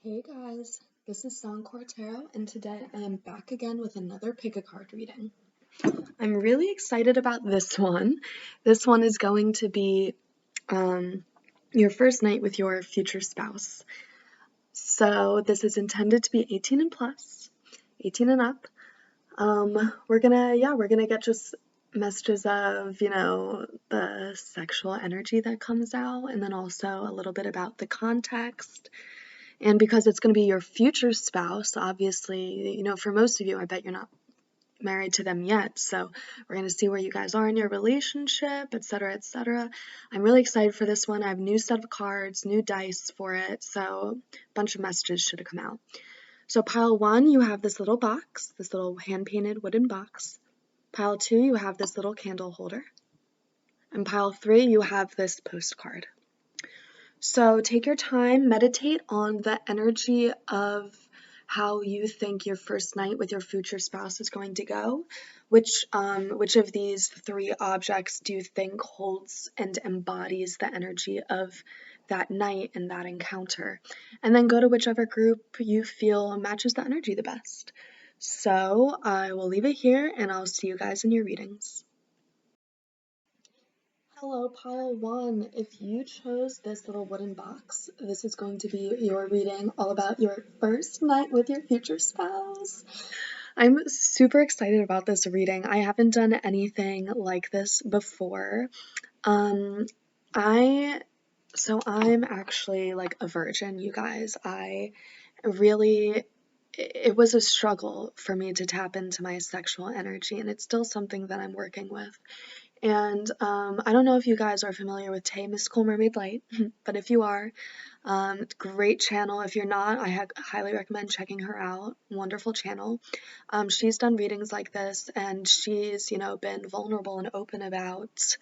Hey guys, this is SansCorpsTarot, and today I am back again with another pick-a-card reading. I'm really excited about this one. This one is going to be your first night with your future spouse. So this is intended to be 18 and plus, 18 and up. We're gonna get just messages of, the sexual energy that comes out, and then also a little bit about the context. And because it's going to be your future spouse, obviously, for most of you, I bet you're not married to them yet. So we're going to see where you guys are in your relationship, etc., etc. I'm really excited for this one. I have a new set of cards, new dice for it. So a bunch of messages should have come out. So pile 1, you have this little box, this little hand-painted wooden box. Pile 2, you have this little candle holder. And pile 3, you have this postcard. So take your time, meditate on the energy of how you think your first night with your future spouse is going to go. Which of these 3 objects do you think holds and embodies the energy of that night and that encounter? And then go to whichever group you feel matches the energy the best. So I will leave it here, and I'll see you guys in your readings. Hello, pile 1. If you chose this little wooden box, this is going to be your reading all about your first night with your future spouse. I'm super excited about this reading. I haven't done anything like this before. I'm actually like a virgin, you guys. It was a struggle for me to tap into my sexual energy, and it's still something that I'm working with. And I don't know if you guys are familiar with Tay, Mystical Mermaid Light, but if you are, great channel. If you're not, I highly recommend checking her out. Wonderful channel. She's done readings like this, and she's, been vulnerable and open about,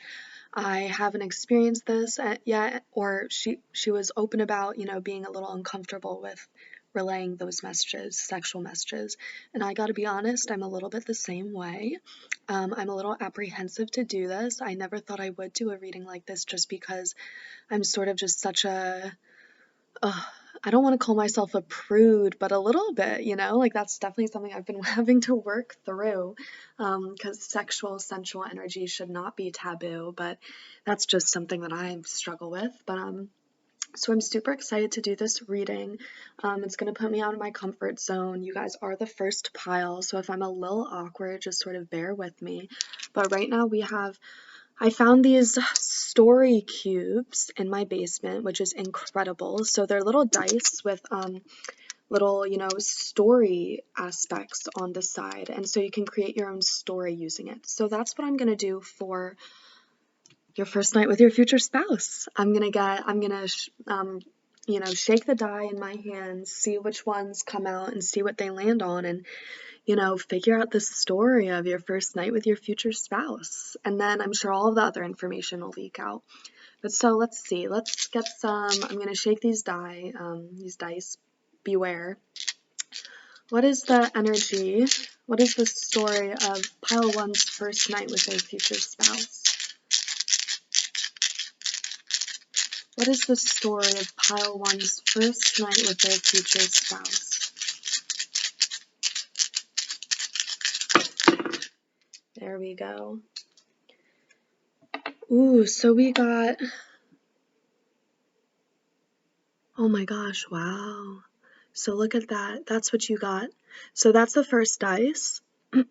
I haven't experienced this yet, or she was open about, being a little uncomfortable with relaying those messages, sexual messages. And I gotta be honest, I'm a little bit the same way. I'm a little apprehensive to do this. I never thought I would do a reading like this just because I'm sort of just such a, I don't want to call myself a prude, but a little bit, like that's definitely something I've been having to work through, because sexual, sensual energy should not be taboo, but that's just something that I struggle with. But so I'm super excited to do this reading. It's going to put me out of my comfort zone. You guys are the first pile, so if I'm a little awkward, just sort of bear with me. But right now I found these story cubes in my basement, which is incredible. So they're little dice with little, story aspects on the side, and so you can create your own story using it. So that's what I'm going to do for your first night with your future spouse. I'm gonna shake the die in my hands, see which ones come out and see what they land on, and, figure out the story of your first night with your future spouse. And then I'm sure all of the other information will leak out. But so let's see, let's get some, I'm gonna shake these dice, beware. What is the energy, what is the story of pile 1's first night with their future spouse? What is the story of pile 1's first night with their future spouse? There we go. Ooh, so we got, oh my gosh, wow. So look at that. That's what you got. So that's the first dice.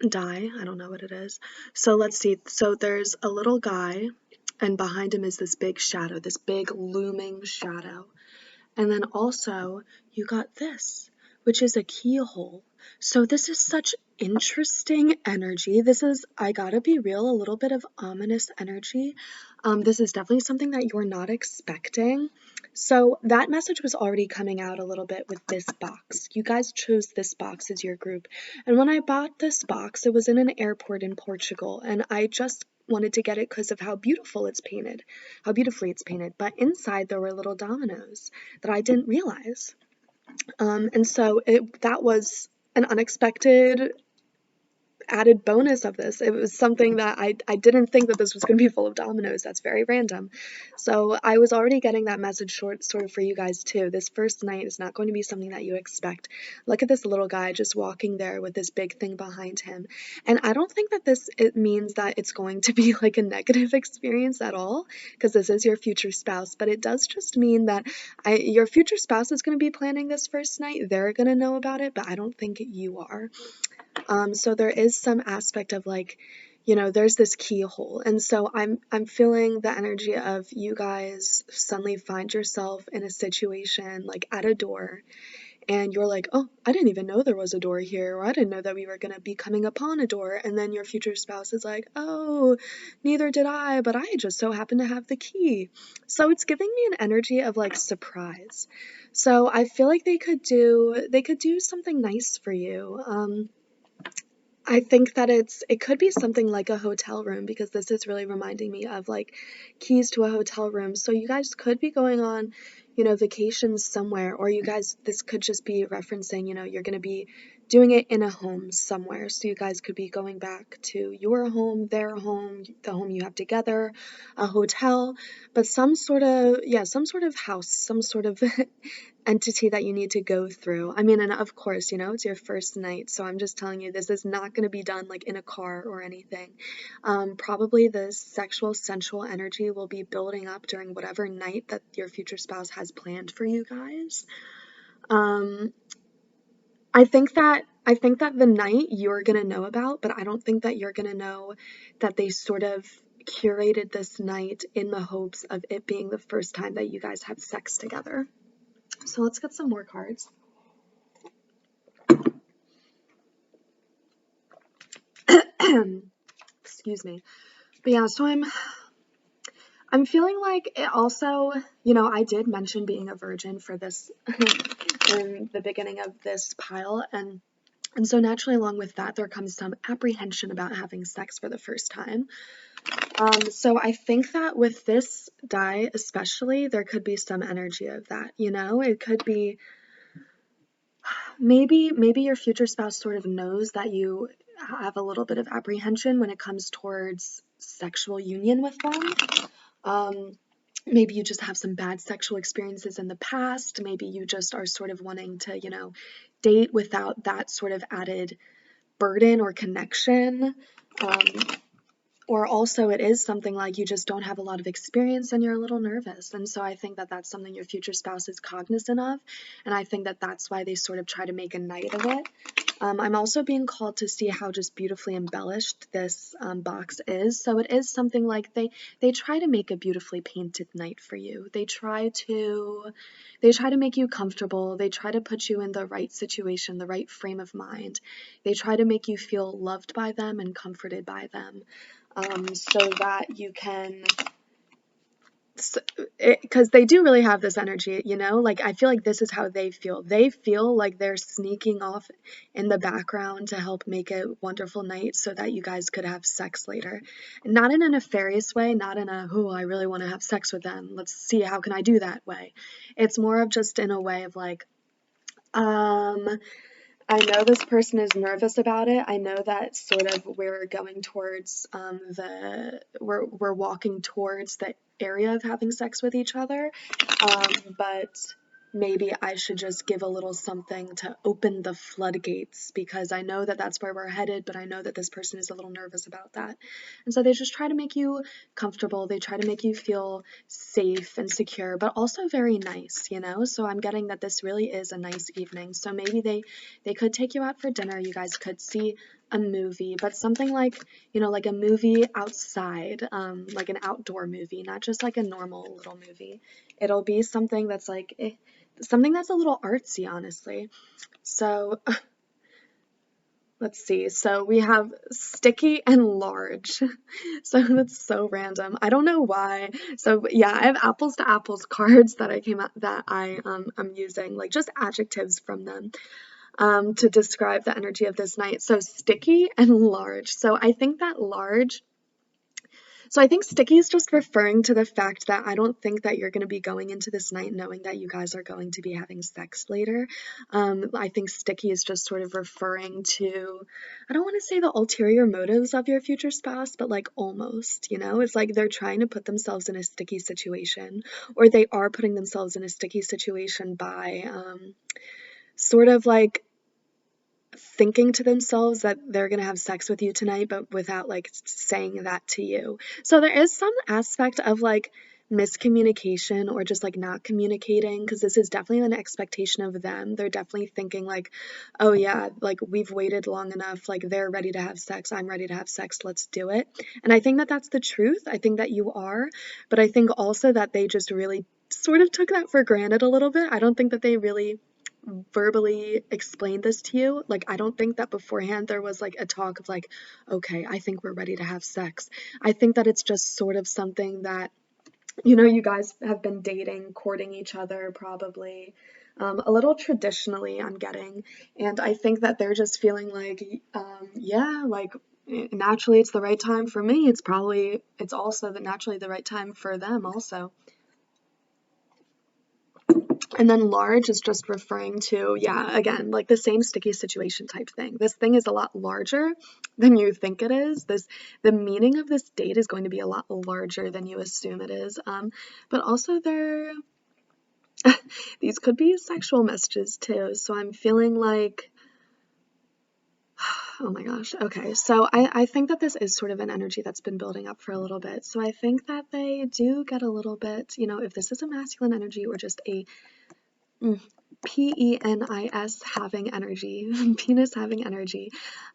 Die, I don't know what it is. So let's see. So there's a little guy, and behind him is this big shadow, this big looming shadow. And then also you got this, which is a keyhole. So this is such interesting energy. This is, I gotta be real, a little bit of ominous energy. This is definitely something that you're not expecting. So that message was already coming out a little bit with this box. You guys chose this box as your group. And when I bought this box, it was in an airport in Portugal, and I just wanted to get it because of how beautifully it's painted. But inside there were little dominoes that I didn't realize. And so that was an unexpected added bonus of this. It was something that I didn't think that this was going to be full of dominoes. That's very random. So I was already getting that message sort of for you guys too. This first night is not going to be something that you expect. Look at this little guy just walking there with this big thing behind him. And I don't think that it means that it's going to be like a negative experience at all, because this is your future spouse, but it does just mean that your future spouse is going to be planning this first night. They're going to know about it, but I don't think you are. So there is some aspect of like, there's this keyhole. And so I'm feeling the energy of you guys suddenly find yourself in a situation like at a door, and you're like, oh, I didn't even know there was a door here, or I didn't know that we were going to be coming upon a door. And then your future spouse is like, oh, neither did I, but I just so happen to have the key. So it's giving me an energy of like surprise. So I feel like they could do something nice for you. I think that it could be something like a hotel room, because this is really reminding me of like keys to a hotel room. So you guys could be going on, vacations somewhere, or this could just be referencing, you're going to be doing it in a home somewhere. So you guys could be going back to your home, their home, the home you have together, a hotel, but some sort of house, some sort of entity that you need to go through. I mean, and of course, it's your first night, so I'm just telling you, this is not going to be done like in a car or anything. Probably the sexual, sensual energy will be building up during whatever night that your future spouse has planned for you guys. I think that the night you're going to know about, but I don't think that you're going to know that they sort of curated this night in the hopes of it being the first time that you guys have sex together. So let's get some more cards. Excuse me. But yeah, so I'm feeling like it also, I did mention being a virgin for this in the beginning of this pile, and so naturally along with that there comes some apprehension about having sex for the first time. So I think that with this die especially, there could be some energy of that, it could be maybe your future spouse sort of knows that you have a little bit of apprehension when it comes towards sexual union with them. Maybe you just have some bad sexual experiences in the past. Maybe you just are sort of wanting to, date without that sort of added burden or connection. Or also it is something like you just don't have a lot of experience and you're a little nervous. And so I think that that's something your future spouse is cognizant of. And I think that that's why they sort of try to make a night of it. I'm also being called to see how just beautifully embellished this box is. So it is something like they try to make a beautifully painted night for you. They try to make you comfortable. They try to put you in the right situation, the right frame of mind. They try to make you feel loved by them and comforted by them. So that you can, because they do really have this energy, like I feel like this is how they feel. They feel like they're sneaking off in the background to help make a wonderful night so that you guys could have sex later. Not in a nefarious way, not in a, oh, I really want to have sex with them, let's see how can I do that way. It's more of just in a way of like, I know this person is nervous about it. I know that sort of we're going towards we're walking towards the area of having sex with each other, but maybe I should just give a little something to open the floodgates, because I know that that's where we're headed, but I know that this person is a little nervous about that. And so they just try to make you comfortable. They try to make you feel safe and secure, but also very nice, So I'm getting that this really is a nice evening. So maybe they could take you out for dinner. You guys could see a movie, but something like, like a movie outside, like an outdoor movie, not just like a normal little movie. It'll be something that's like, something that's a little artsy, honestly. So let's see. So we have sticky and large. So that's so random. I don't know why. So yeah, I have apples to apples cards that I'm using, like just adjectives from them. To describe the energy of this night. So sticky and large. So I think that large So I think sticky is just referring to the fact that I don't think that you're going to be going into this night knowing that you guys are going to be having sex later. I think sticky is just sort of referring to, I don't want to say the ulterior motives of your future spouse, but like almost, you know, it's like they're trying to put themselves in a sticky situation, or they are putting themselves in a sticky situation by sort of like thinking to themselves that they're going to have sex with you tonight, but without like saying that to you. So there is some aspect of like miscommunication or just like not communicating, because this is definitely an expectation of them. They're definitely thinking like, oh yeah, like we've waited long enough, like they're ready to have sex, I'm ready to have sex, let's do it. And I think that that's the truth. I think that you are, but I think also that they just really sort of took that for granted a little bit. I don't think that they really verbally explained this to you. Like, I don't think that beforehand there was like a talk of like, okay, I think we're ready to have sex. I think that it's just sort of something that, you know, you guys have been dating, courting each other probably a little traditionally, I'm getting. And I think that they're just feeling like, yeah, like naturally it's the right time for me. It's also naturally the right time for them also. And then large is just referring to, yeah, again, like the same sticky situation type thing. This thing is a lot larger than you think it is. The meaning of this date is going to be a lot larger than you assume it is. But also these could be sexual messages too. So I'm feeling like, oh my gosh. Okay. So I think that this is sort of an energy that's been building up for a little bit. So I think that they do get a little bit, you know, if this is a masculine energy or just a penis having energy, penis having energy,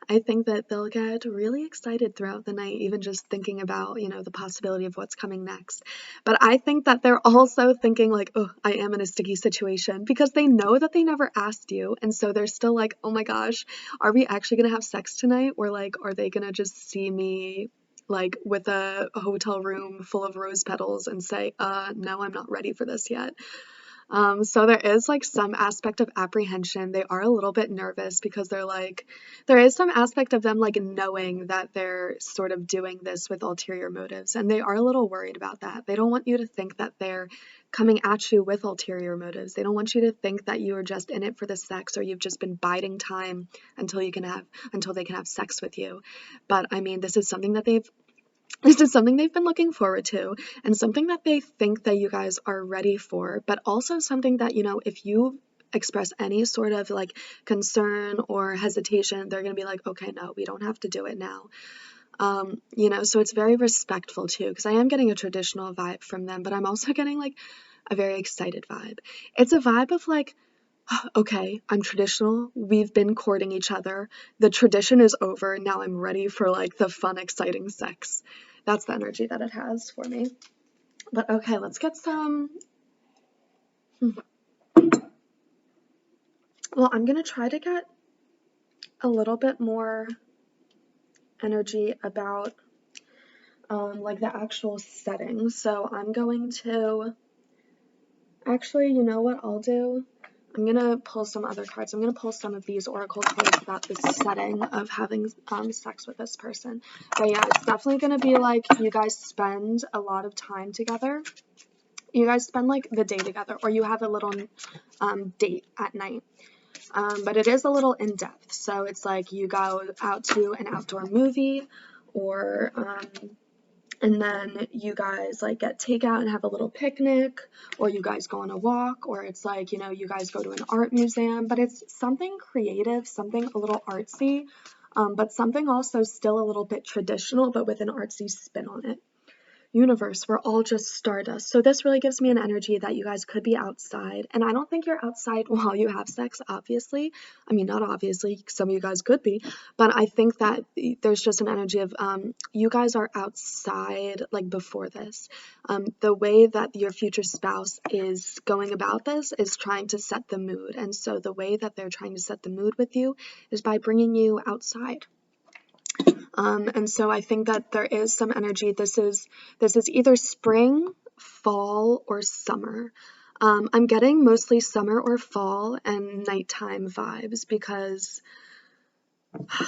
I think that they'll get really excited throughout the night, even just thinking about, you know, the possibility of what's coming next. But I think that they're also thinking like, oh, I am in a sticky situation, because they know that they never asked you. And so they're still like, oh my gosh, are we actually going to have sex tonight? Or like, are they going to just see me like with a hotel room full of rose petals and say, no, I'm not ready for this yet. So there is like some aspect of apprehension. They are a little bit nervous because they're like, there is some aspect of them like knowing that they're sort of doing this with ulterior motives, and they are a little worried about that. They don't want you to think that they're coming at you with ulterior motives. They don't want you to think that you are just in it for the sex, or you've just been biding time until they can have sex with you. But I mean, this is something they've been looking forward to, and something that they think that you guys are ready for, but also something that, you know, if you express any sort of like concern or hesitation, they're going to be like, okay, no, we don't have to do it now. You know, so it's very respectful too, because I am getting a traditional vibe from them, but I'm also getting like a very excited vibe. It's a vibe of like, okay, I'm traditional. We've been courting each other. The tradition is over. Now I'm ready for like the fun, exciting sex. That's the energy that it has for me. But okay, let's get some. Well, I'm going to try to get a little bit more energy about like the actual setting. So I'm going to actually, you know what I'll do? I'm going to pull some other cards. I'm going to pull some of these oracle cards about the setting of having sex with this person. But yeah, it's definitely going to be like you guys spend a lot of time together. You guys spend like the day together, or you have a little date at night. But it is a little in-depth. So it's like you go out to an outdoor movie, or and then you guys like get takeout and have a little picnic, or you guys go on a walk, or it's like, you know, you guys go to an art museum, but it's something creative, something a little artsy, but something also still a little bit traditional, but with an artsy spin on it. Universe, we're all just stardust. So this really gives me an energy that you guys could be outside. And I don't think you're outside while you have sex, obviously. I mean, not obviously, some of you guys could be, but I think that there's just an energy of you guys are outside like before this. The way that your future spouse is going about this is trying to set the mood. And so the way that they're trying to set the mood with you is by bringing you outside. And so I think that there is some energy. This is either spring, fall, or summer. I'm getting mostly summer or fall and nighttime vibes, because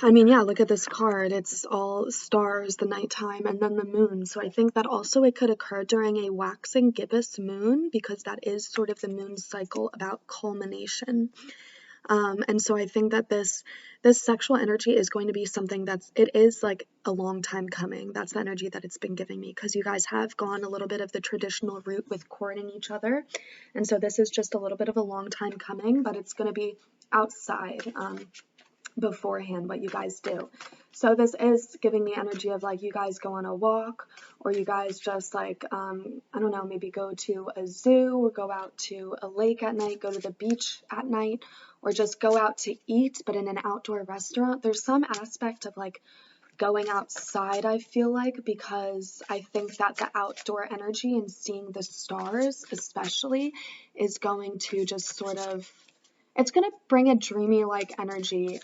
I mean, yeah, look at this card. It's all stars, the nighttime, and then the moon. So I think that also it could occur during a waxing gibbous moon, because that is sort of the moon cycle about culmination. And so I think that this sexual energy is going to be something it is like a long time coming. That's the energy that it's been giving me, because you guys have gone a little bit of the traditional route with courting each other. And so this is just a little bit of a long time coming, but it's going to be outside. Beforehand what you guys do. So this is giving me energy of like you guys go on a walk, or you guys just like I don't know, maybe go to a zoo, or go out to a lake at night, go to the beach at night, or just go out to eat but in an outdoor restaurant. There's some aspect of like going outside, I feel like, because I think that the outdoor energy and seeing the stars especially is going to just sort of, it's going to bring a dreamy like energy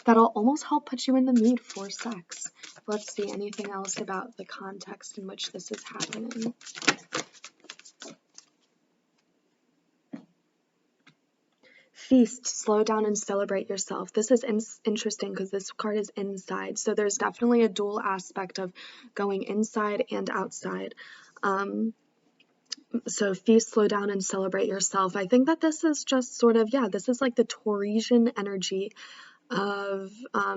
that'll almost help put you in the mood for sex. Let's see, anything else about the context in which this is happening. Feast, slow down and celebrate yourself. This is interesting because this card is inside. So there's definitely a dual aspect of going inside and outside. So feast, slow down, and celebrate yourself. I think that this is just sort of, yeah, this is like the Tauresian energy of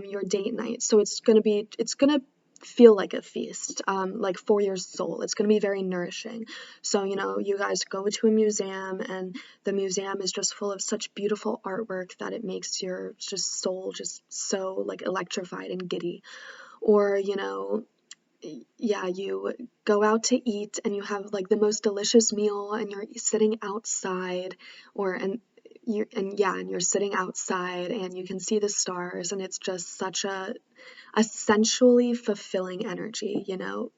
your date night. So it's gonna feel like a feast, like for your soul. It's gonna be very nourishing. So, you know, you guys go to a museum, and the museum is just full of such beautiful artwork that it makes your just soul just so like electrified and giddy. Or, you know, yeah, you go out to eat and you have like the most delicious meal, and you're sitting outside, and you're sitting outside and you can see the stars, and it's just such a sensually fulfilling energy, you know.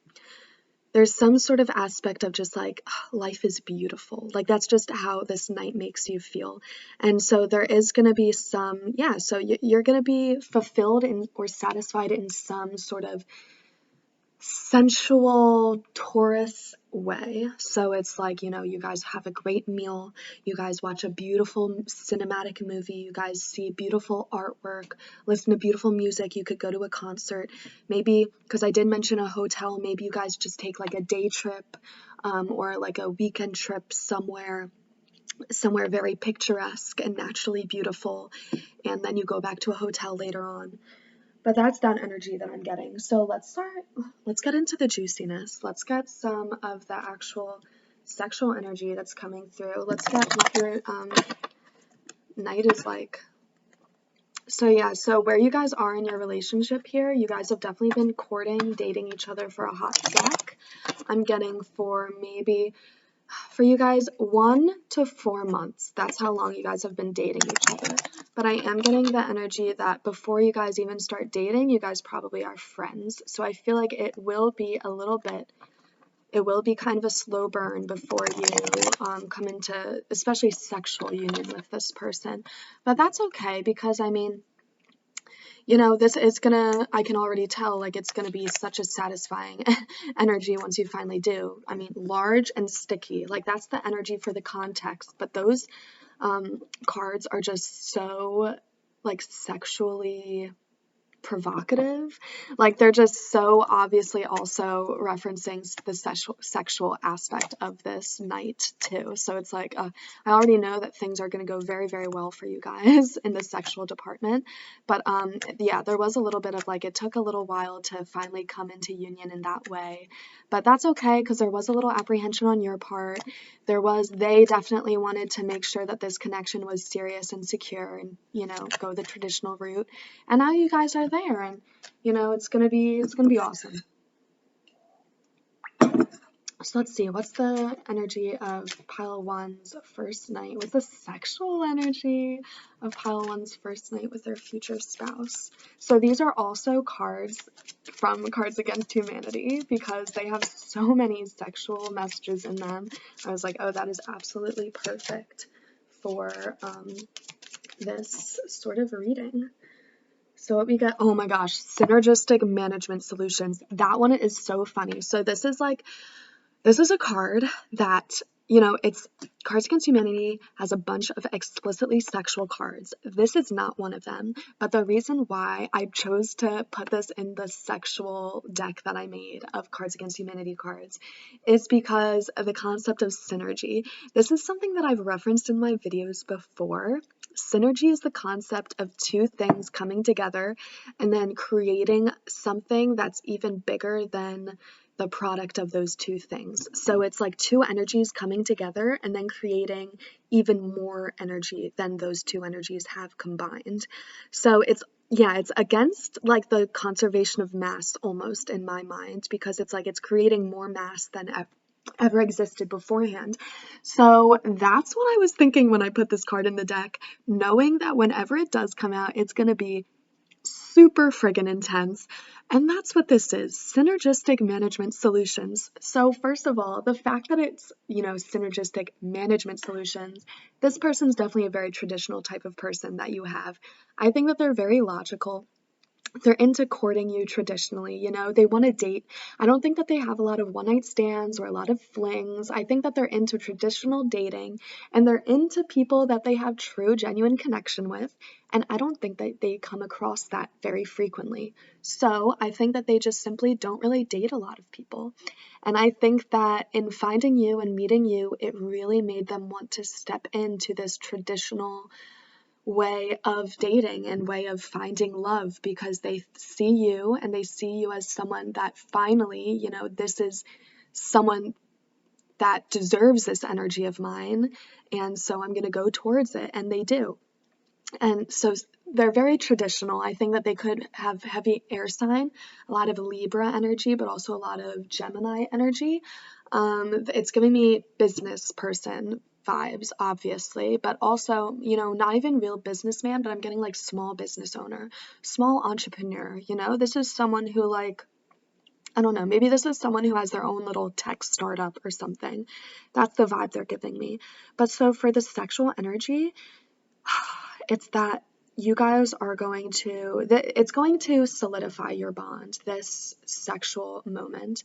There's some sort of aspect of just like life is beautiful. Like that's just how this night makes you feel. And so there is going to be some, yeah, so you're going to be fulfilled or satisfied in some sort of sensual Taurus way. So it's like, you know, you guys have a great meal, you guys watch a beautiful cinematic movie, you guys see beautiful artwork, listen to beautiful music, you could go to a concert, maybe, because I did mention a hotel, maybe you guys just take like a day trip or like a weekend trip somewhere very picturesque and naturally beautiful, and then you go back to a hotel later on. But that's that energy that I'm getting. So let's get into the juiciness. Let's get some of the actual sexual energy that's coming through. Let's get what your night is like. So yeah, so where you guys are in your relationship here, you guys have definitely been courting, dating each other for a hot sec. I'm getting for you guys 1 to 4 months. That's how long you guys have been dating each other. But I am getting the energy that before you guys even start dating, you guys probably are friends. So I feel like it will be kind of a slow burn before you come into especially sexual union with this person. But that's okay, because I mean, you know, I can already tell, like, it's gonna be such a satisfying energy once you finally do. I mean, large and sticky, like, that's the energy for the context, but those cards are just so, like, sexually provocative. Like they're just so obviously also referencing the sexual aspect of this night too. So it's like I already know that things are going to go very, very well for you guys in the sexual department. But yeah, there was a little bit of like, it took a little while to finally come into union in that way. But that's okay, because there was a little apprehension on your part. They definitely wanted to make sure that this connection was serious and secure, and, you know, go the traditional route. And now you guys are there, and, you know, it's gonna be awesome. So let's see, what's the energy of pile one's first night? What's the sexual energy of pile one's first night with their future spouse? So these are also cards from Cards Against Humanity, because they have so many sexual messages in them. I was like, oh, that is absolutely perfect for this sort of reading. So what we get, oh my gosh, synergistic management solutions. That one is so funny. So this is a card that it's Cards Against Humanity has a bunch of explicitly sexual cards. This is not one of them, but the reason why I chose to put this in the sexual deck that I made of Cards Against Humanity cards is because of the concept of synergy. This is something that I've referenced in my videos before. Synergy is the concept of two things coming together and then creating something that's even bigger than the product of those two things. So it's like two energies coming together and then creating even more energy than those two energies have combined. So it's against like the conservation of mass almost in my mind, because it's like it's creating more mass than ever existed beforehand. So that's what I was thinking when I put this card in the deck, knowing that whenever it does come out, it's going to be super friggin' intense. And that's what this is, synergistic management solutions. So first of all, the fact that it's, synergistic management solutions, this person's definitely a very traditional type of person that you have. I think that they're very logical. They're into courting you traditionally, they want to date. I don't think that they have a lot of one night stands or a lot of flings. I think that they're into traditional dating and they're into people that they have true, genuine connection with. And I don't think that they come across that very frequently. So I think that they just simply don't really date a lot of people. And I think that in finding you and meeting you, it really made them want to step into this traditional way of dating and way of finding love, because they see you and they see you as someone that finally, this is someone that deserves this energy of mine, and so I'm going to go towards it, and they do. And so they're very traditional. I think that they could have heavy air sign, a lot of Libra energy, but also a lot of Gemini energy. It's giving me business person vibes, obviously, but also, not even real businessman, but I'm getting like small business owner, small entrepreneur, this is someone who like, I don't know, maybe this is someone who has their own little tech startup or something. That's the vibe they're giving me. But so for the sexual energy, it's that you guys are going to, it's going to solidify your bond, this sexual moment,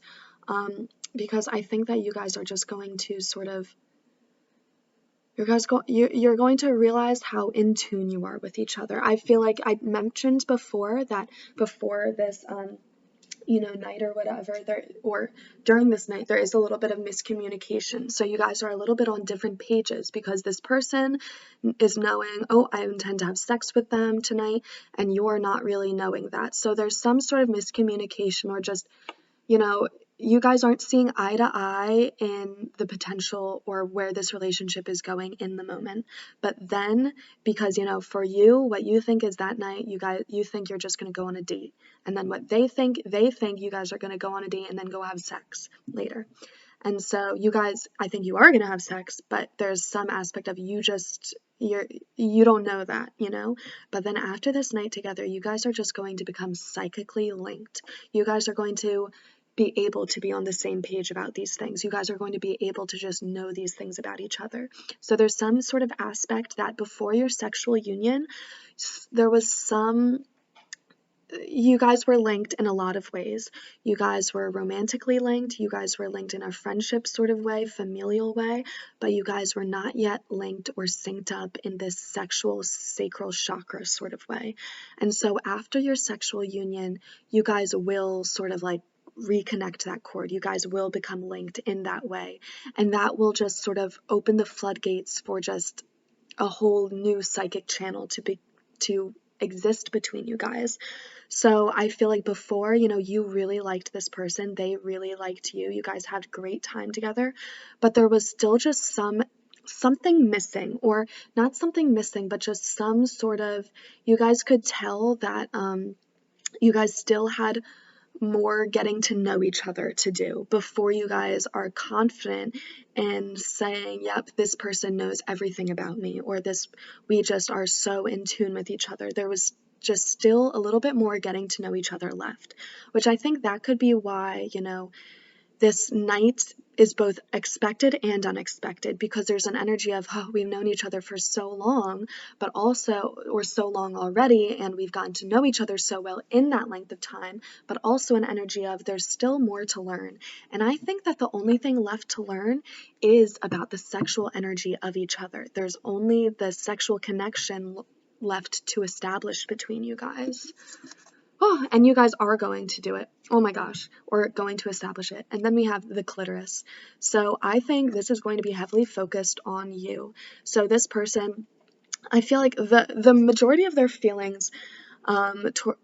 because I think that you guys are just going to sort of, you're going to realize how in tune you are with each other. I feel like I mentioned before that before this, night or whatever, or during this night, there is a little bit of miscommunication. So you guys are a little bit on different pages because this person is knowing, oh, I intend to have sex with them tonight, and you're not really knowing that. So there's some sort of miscommunication, or just, you guys aren't seeing eye to eye in the potential or where this relationship is going in the moment. But then, because, for you, what you think is that night, you think you're just going to go on a date. And then what they think you guys are going to go on a date and then go have sex later. And so you guys, I think you are going to have sex, but there's some aspect of you don't know that, But then after this night together, you guys are just going to become psychically linked. You guys are going to be able to be on the same page about these things. You guys are going to be able to just know these things about each other. So there's some sort of aspect that before your sexual union, there was you guys were linked in a lot of ways. You guys were romantically linked. You guys were linked in a friendship sort of way, familial way, but you guys were not yet linked or synced up in this sexual sacral chakra sort of way. And so after your sexual union, you guys will sort of like reconnect that cord. You guys will become linked in that way. And that will just sort of open the floodgates for just a whole new psychic channel to exist between you guys. So I feel like before, you really liked this person, they really liked you, you guys had great time together, but there was still just something missing, or not something missing, but just some sort of, you guys could tell that you guys still had more getting to know each other to do before you guys are confident in saying, yep, this person knows everything about me, or we just are so in tune with each other. There was just still a little bit more getting to know each other left, which I think that could be why, this night is both expected and unexpected, because there's an energy of, oh, we've known each other for so long, but also, or so long already, and we've gotten to know each other so well in that length of time, but also an energy of there's still more to learn. And I think that the only thing left to learn is about the sexual energy of each other. There's only the sexual connection left to establish between you guys. Oh, and you guys are going to do it. Oh my gosh. Or going to establish it. And then we have the clitoris. So I think this is going to be heavily focused on you. So this person, I feel like the majority of their feelings,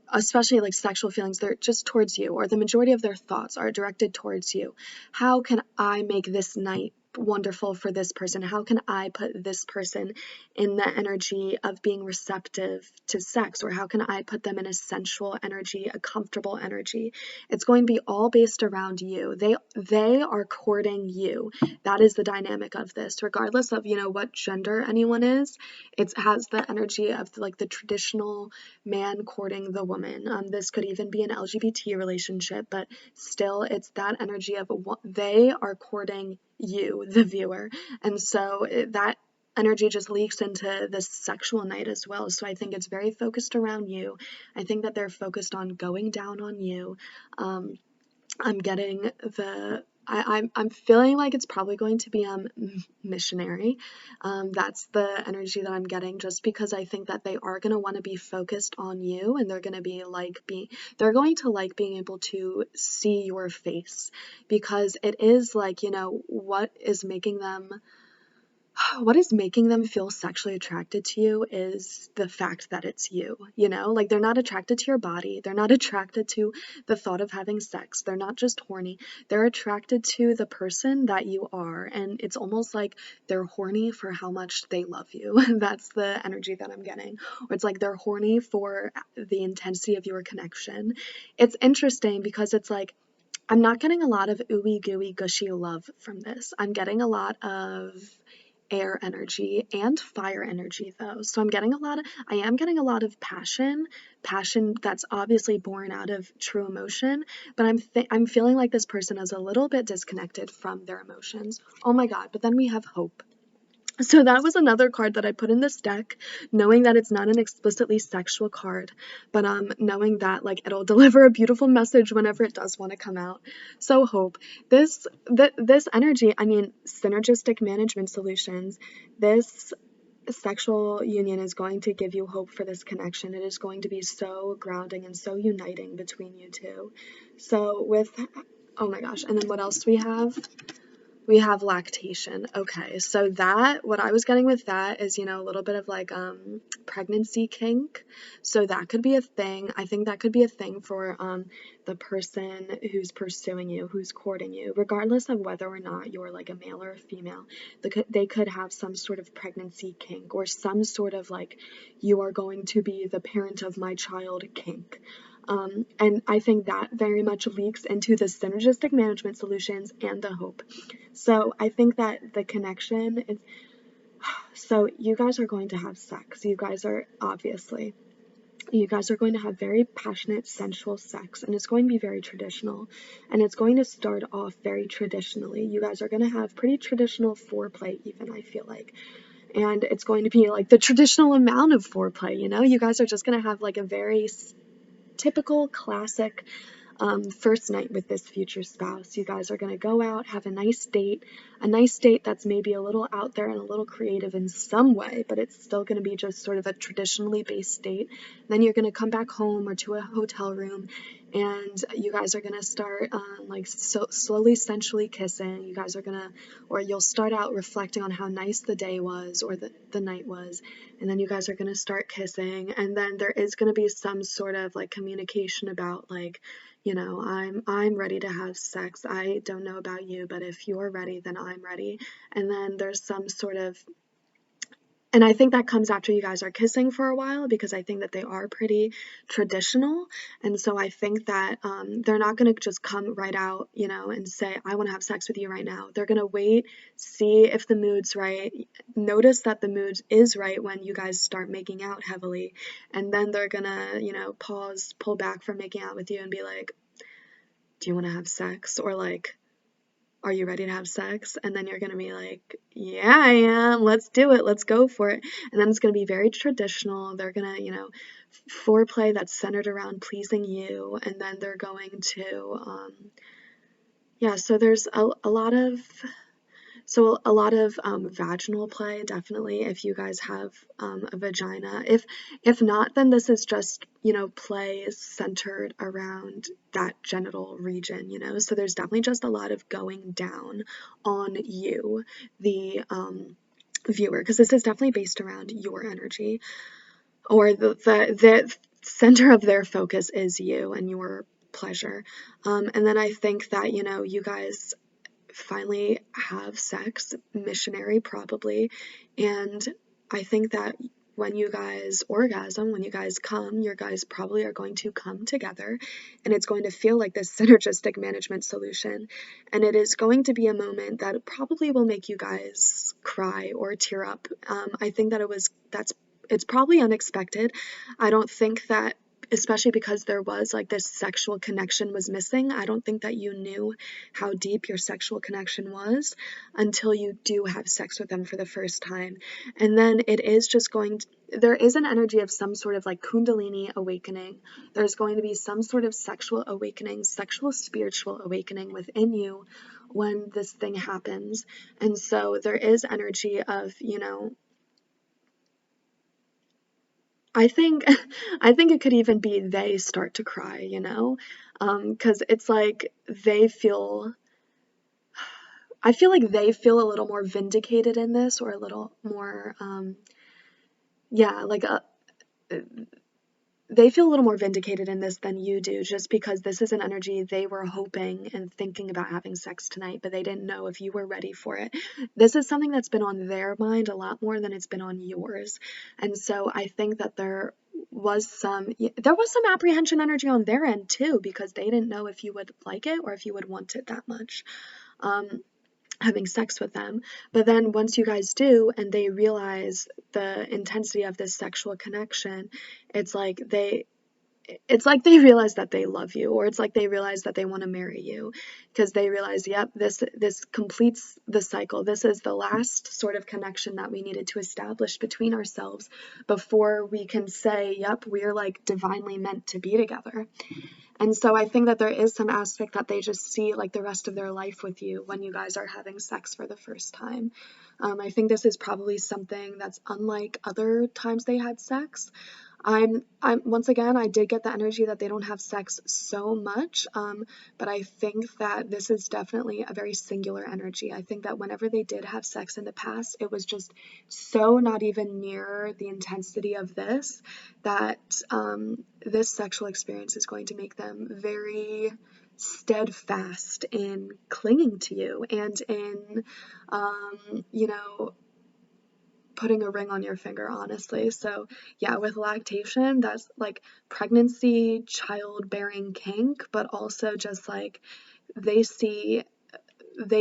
especially like sexual feelings, they're just towards you, or the majority of their thoughts are directed towards you. How can I make this night wonderful for this person? How can I put this person in the energy of being receptive to sex? Or how can I put them in a sensual energy, a comfortable energy? It's going to be all based around you. They are courting you. That is the dynamic of this, regardless of, what gender anyone is. It has the energy of like the traditional man courting the woman. This could even be an LGBT relationship, but still it's that energy of they are courting you, the viewer. And so that energy just leaks into this sexual night as well. So I think it's very focused around you. I think that they're focused on going down on you. I'm getting I'm feeling like it's probably going to be missionary. That's the energy that I'm getting, just because I think that they are going to want to be focused on you, and they're going to be they're going to like being able to see your face, because it is like, what is making them feel sexually attracted to you is the fact that it's you, like they're not attracted to your body. They're not attracted to the thought of having sex. They're not just horny. They're attracted to the person that you are. And it's almost like they're horny for how much they love you. That's the energy that I'm getting. Or it's like they're horny for the intensity of your connection. It's interesting because it's like, I'm not getting a lot of ooey gooey gushy love from this. I'm getting a lot of air energy and fire energy though. So I am getting a lot of passion that's obviously born out of true emotion, but I'm feeling like this person is a little bit disconnected from their emotions. Oh my God, but then we have hope. So that was another card that I put in this deck, knowing that it's not an explicitly sexual card, but knowing that like it'll deliver a beautiful message whenever it does want to come out. So hope. This energy, I mean, synergistic management solutions. This sexual union is going to give you hope for this connection. It is going to be so grounding and so uniting between you two. So oh my gosh, and then what else do we have? We have lactation. Okay, so what I was getting with that is, a little bit of like pregnancy kink. So that could be a thing. I think that could be a thing for the person who's pursuing you, who's courting you, regardless of whether or not you're like a male or a female. They could have some sort of pregnancy kink, or some sort of like, you are going to be the parent of my child kink. And I think that very much leaks into the synergistic management solutions and the hope. So I think that the connection is, so you guys are going to have sex. You guys are going to have very passionate, sensual sex, and it's going to be very traditional, and it's going to start off very traditionally. You guys are going to have pretty traditional foreplay even, I feel like. And it's going to be like the traditional amount of foreplay, You guys are just going to have like a very typical, classic first night with this future spouse. You guys are going to go out, have a nice date that's maybe a little out there and a little creative in some way, but it's still going to be just sort of a traditionally based date. And then you're going to come back home or to a hotel room, and you guys are going to start slowly sensually kissing. You guys are going to, or you'll start out reflecting on how nice the day was, or the night was, and then you guys are going to start kissing, and then there is going to be some sort of like communication about like, I'm ready to have sex. I don't know about you, but if you're ready, then I'm ready. And then there's some sort of, and I think that comes after you guys are kissing for a while, because I think that they are pretty traditional. And so I think that they're not going to just come right out, and say, I want to have sex with you right now. They're going to wait, see if the mood's right, notice that the mood is right when you guys start making out heavily. And then they're going to, pause, pull back from making out with you and be like, do you want to have sex? Or like, are you ready to have sex? And then you're going to be like, yeah, I am. Let's do it. Let's go for it. And then it's going to be very traditional. They're going to, foreplay that's centered around pleasing you. And then they're going to, so there's a lot of vaginal play, definitely, if you guys have a vagina. If not, then this is just, play centered around that genital region, So there's definitely just a lot of going down on you, the viewer, because this is definitely based around your energy, or the center of their focus is you and your pleasure. And then I think that, you guys finally have sex, missionary probably, and I think that when you guys orgasm, when you guys come, your guys probably are going to come together, and it's going to feel like this synergistic management solution, and it is going to be a moment that probably will make you guys cry or tear up. I think that it's probably unexpected. I don't think that, especially because there was like this sexual connection was missing, I don't think that you knew how deep your sexual connection was until you do have sex with them for the first time. And then it is just there is an energy of some sort of like kundalini awakening. There's going to be some sort of sexual awakening, sexual spiritual awakening within you when this thing happens. And so there is energy of, I think it could even be they start to cry, because it's like I feel like they feel a little more vindicated in this, or a little more, like they feel a little more vindicated in this than you do, just because this is an energy they were hoping and thinking about having sex tonight, but they didn't know if you were ready for it. This is something that's been on their mind a lot more than it's been on yours. And so I think that there was some apprehension energy on their end too, because they didn't know if you would like it or if you would want it that much. Having sex with them. But then once you guys do and they realize the intensity of this sexual connection, it's like they realize that they love you, or it's like they realize that they want to marry you, because they realize, yep, this completes the cycle. This is the last sort of connection that we needed to establish between ourselves before we can say, yep, we're like divinely meant to be together. And so I think that there is some aspect that they just see like the rest of their life with you when you guys are having sex for the first time. I think this is probably something that's unlike other times they had sex. I'm once again, I did get the energy that they don't have sex so much, but I think that this is definitely a very singular energy. I think that whenever they did have sex in the past, it was just so not even near the intensity of this, that this sexual experience is going to make them very steadfast in clinging to you and in, putting a ring on your finger, honestly. So yeah, with lactation, that's like pregnancy, childbearing kink, but also just like they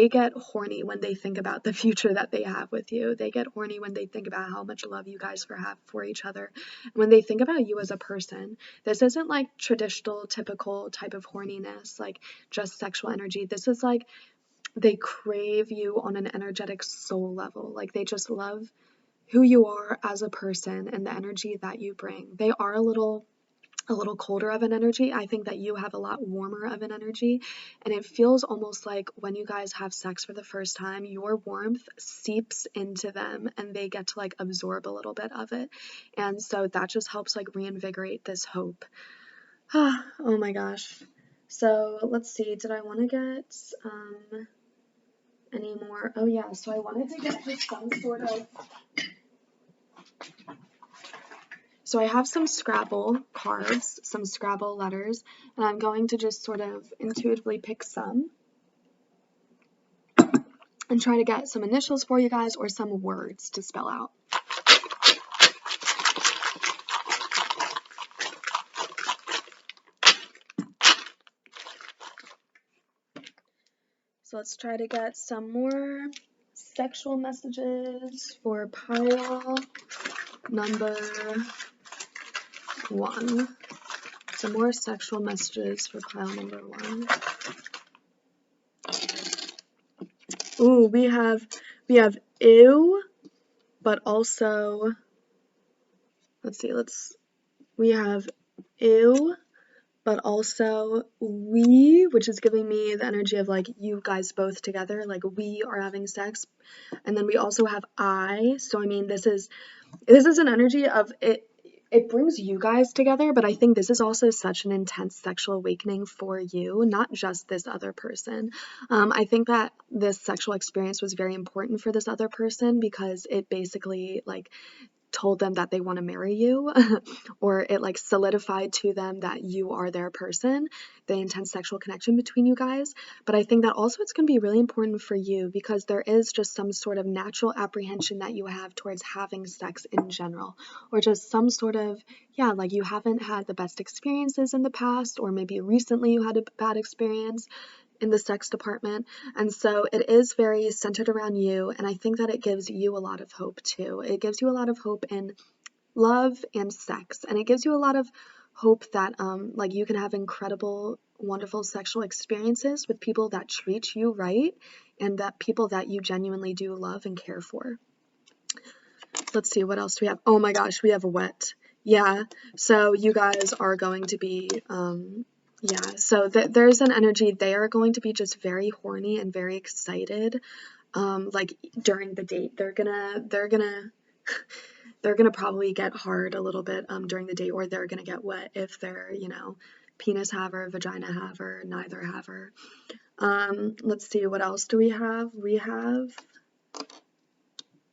get horny when they think about the future that they have with you. They get horny when they think about how much love you guys have for each other. When they think about you as a person, this isn't like traditional, typical type of horniness, like just sexual energy. This is like they crave you on an energetic soul level. Like they just love who you are as a person and the energy that you bring. They are a little colder of an energy. I think that you have a lot warmer of an energy, and it feels almost like when you guys have sex for the first time, your warmth seeps into them and they get to like absorb a little bit of it. And so that just helps like reinvigorate this hope. Oh my gosh. So let's see, did I want to get any more? Oh yeah, so I wanted to get just some sort of, so I have some Scrabble cards, some Scrabble letters, and I'm going to just sort of intuitively pick some and try to get some initials for you guys or some words to spell out. So let's try to get some more sexual messages for pile number 1. Some more sexual messages for pile number 1. Ooh, we have ew, but also, let's see, we have ew, but also we, which is giving me the energy of like you guys both together, like we are having sex. And then we also have I, so I mean, this is an energy of it brings you guys together, but I think this is also such an intense sexual awakening for you, not just this other person. I think that this sexual experience was very important for this other person because it basically like told them that they want to marry you or it like solidified to them that you are their person, the intense sexual connection between you guys. But I think that also it's going to be really important for you because there is just some sort of natural apprehension that you have towards having sex in general, or just some sort of, yeah, like you haven't had the best experiences in the past, or maybe recently you had a bad experience in the sex department. And so it is very centered around you. And I think that it gives you a lot of hope too. It gives you a lot of hope in love and sex. And it gives you a lot of hope that like you can have incredible, wonderful sexual experiences with people that treat you right and that people that you genuinely do love and care for. Let's see, what else do we have? Oh my gosh, we have wet. Yeah, so you guys are going to be yeah, so there's an energy. They are going to be just very horny and very excited. Like during the date, they're gonna probably get hard a little bit during the date, or they're gonna get wet if they're, you know, penis haver, vagina haver, neither haver. Let's see, what else do we have? We have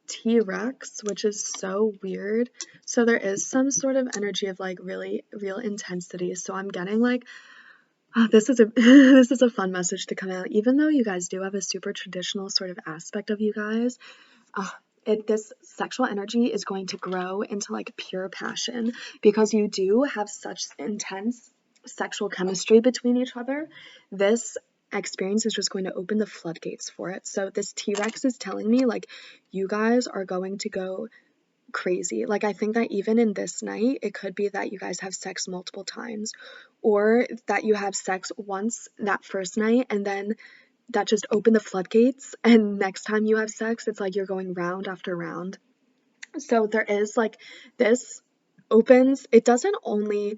T-Rex, which is so weird. So there is some sort of energy of like really real intensity. So I'm getting like, oh, this is a this is a fun message to come out. Even though you guys do have a super traditional sort of aspect of you guys, this sexual energy is going to grow into like pure passion because you do have such intense sexual chemistry between each other. This experience is just going to open the floodgates for it. So this T-Rex is telling me like you guys are going to go crazy. Like I think that even in this night, it could be that you guys have sex multiple times, or that you have sex once that first night and then that just opened the floodgates, and next time you have sex it's like you're going round after round. So there is like this opens, it doesn't only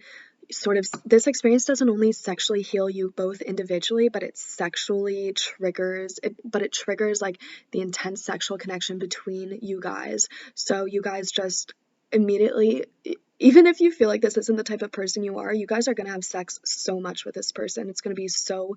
sort of, this experience doesn't only sexually heal you both individually, but it sexually triggers it, but it triggers like the intense sexual connection between you guys. So you guys just immediately, even if you feel like this isn't the type of person you are, you guys are going to have sex so much with this person. It's going to be so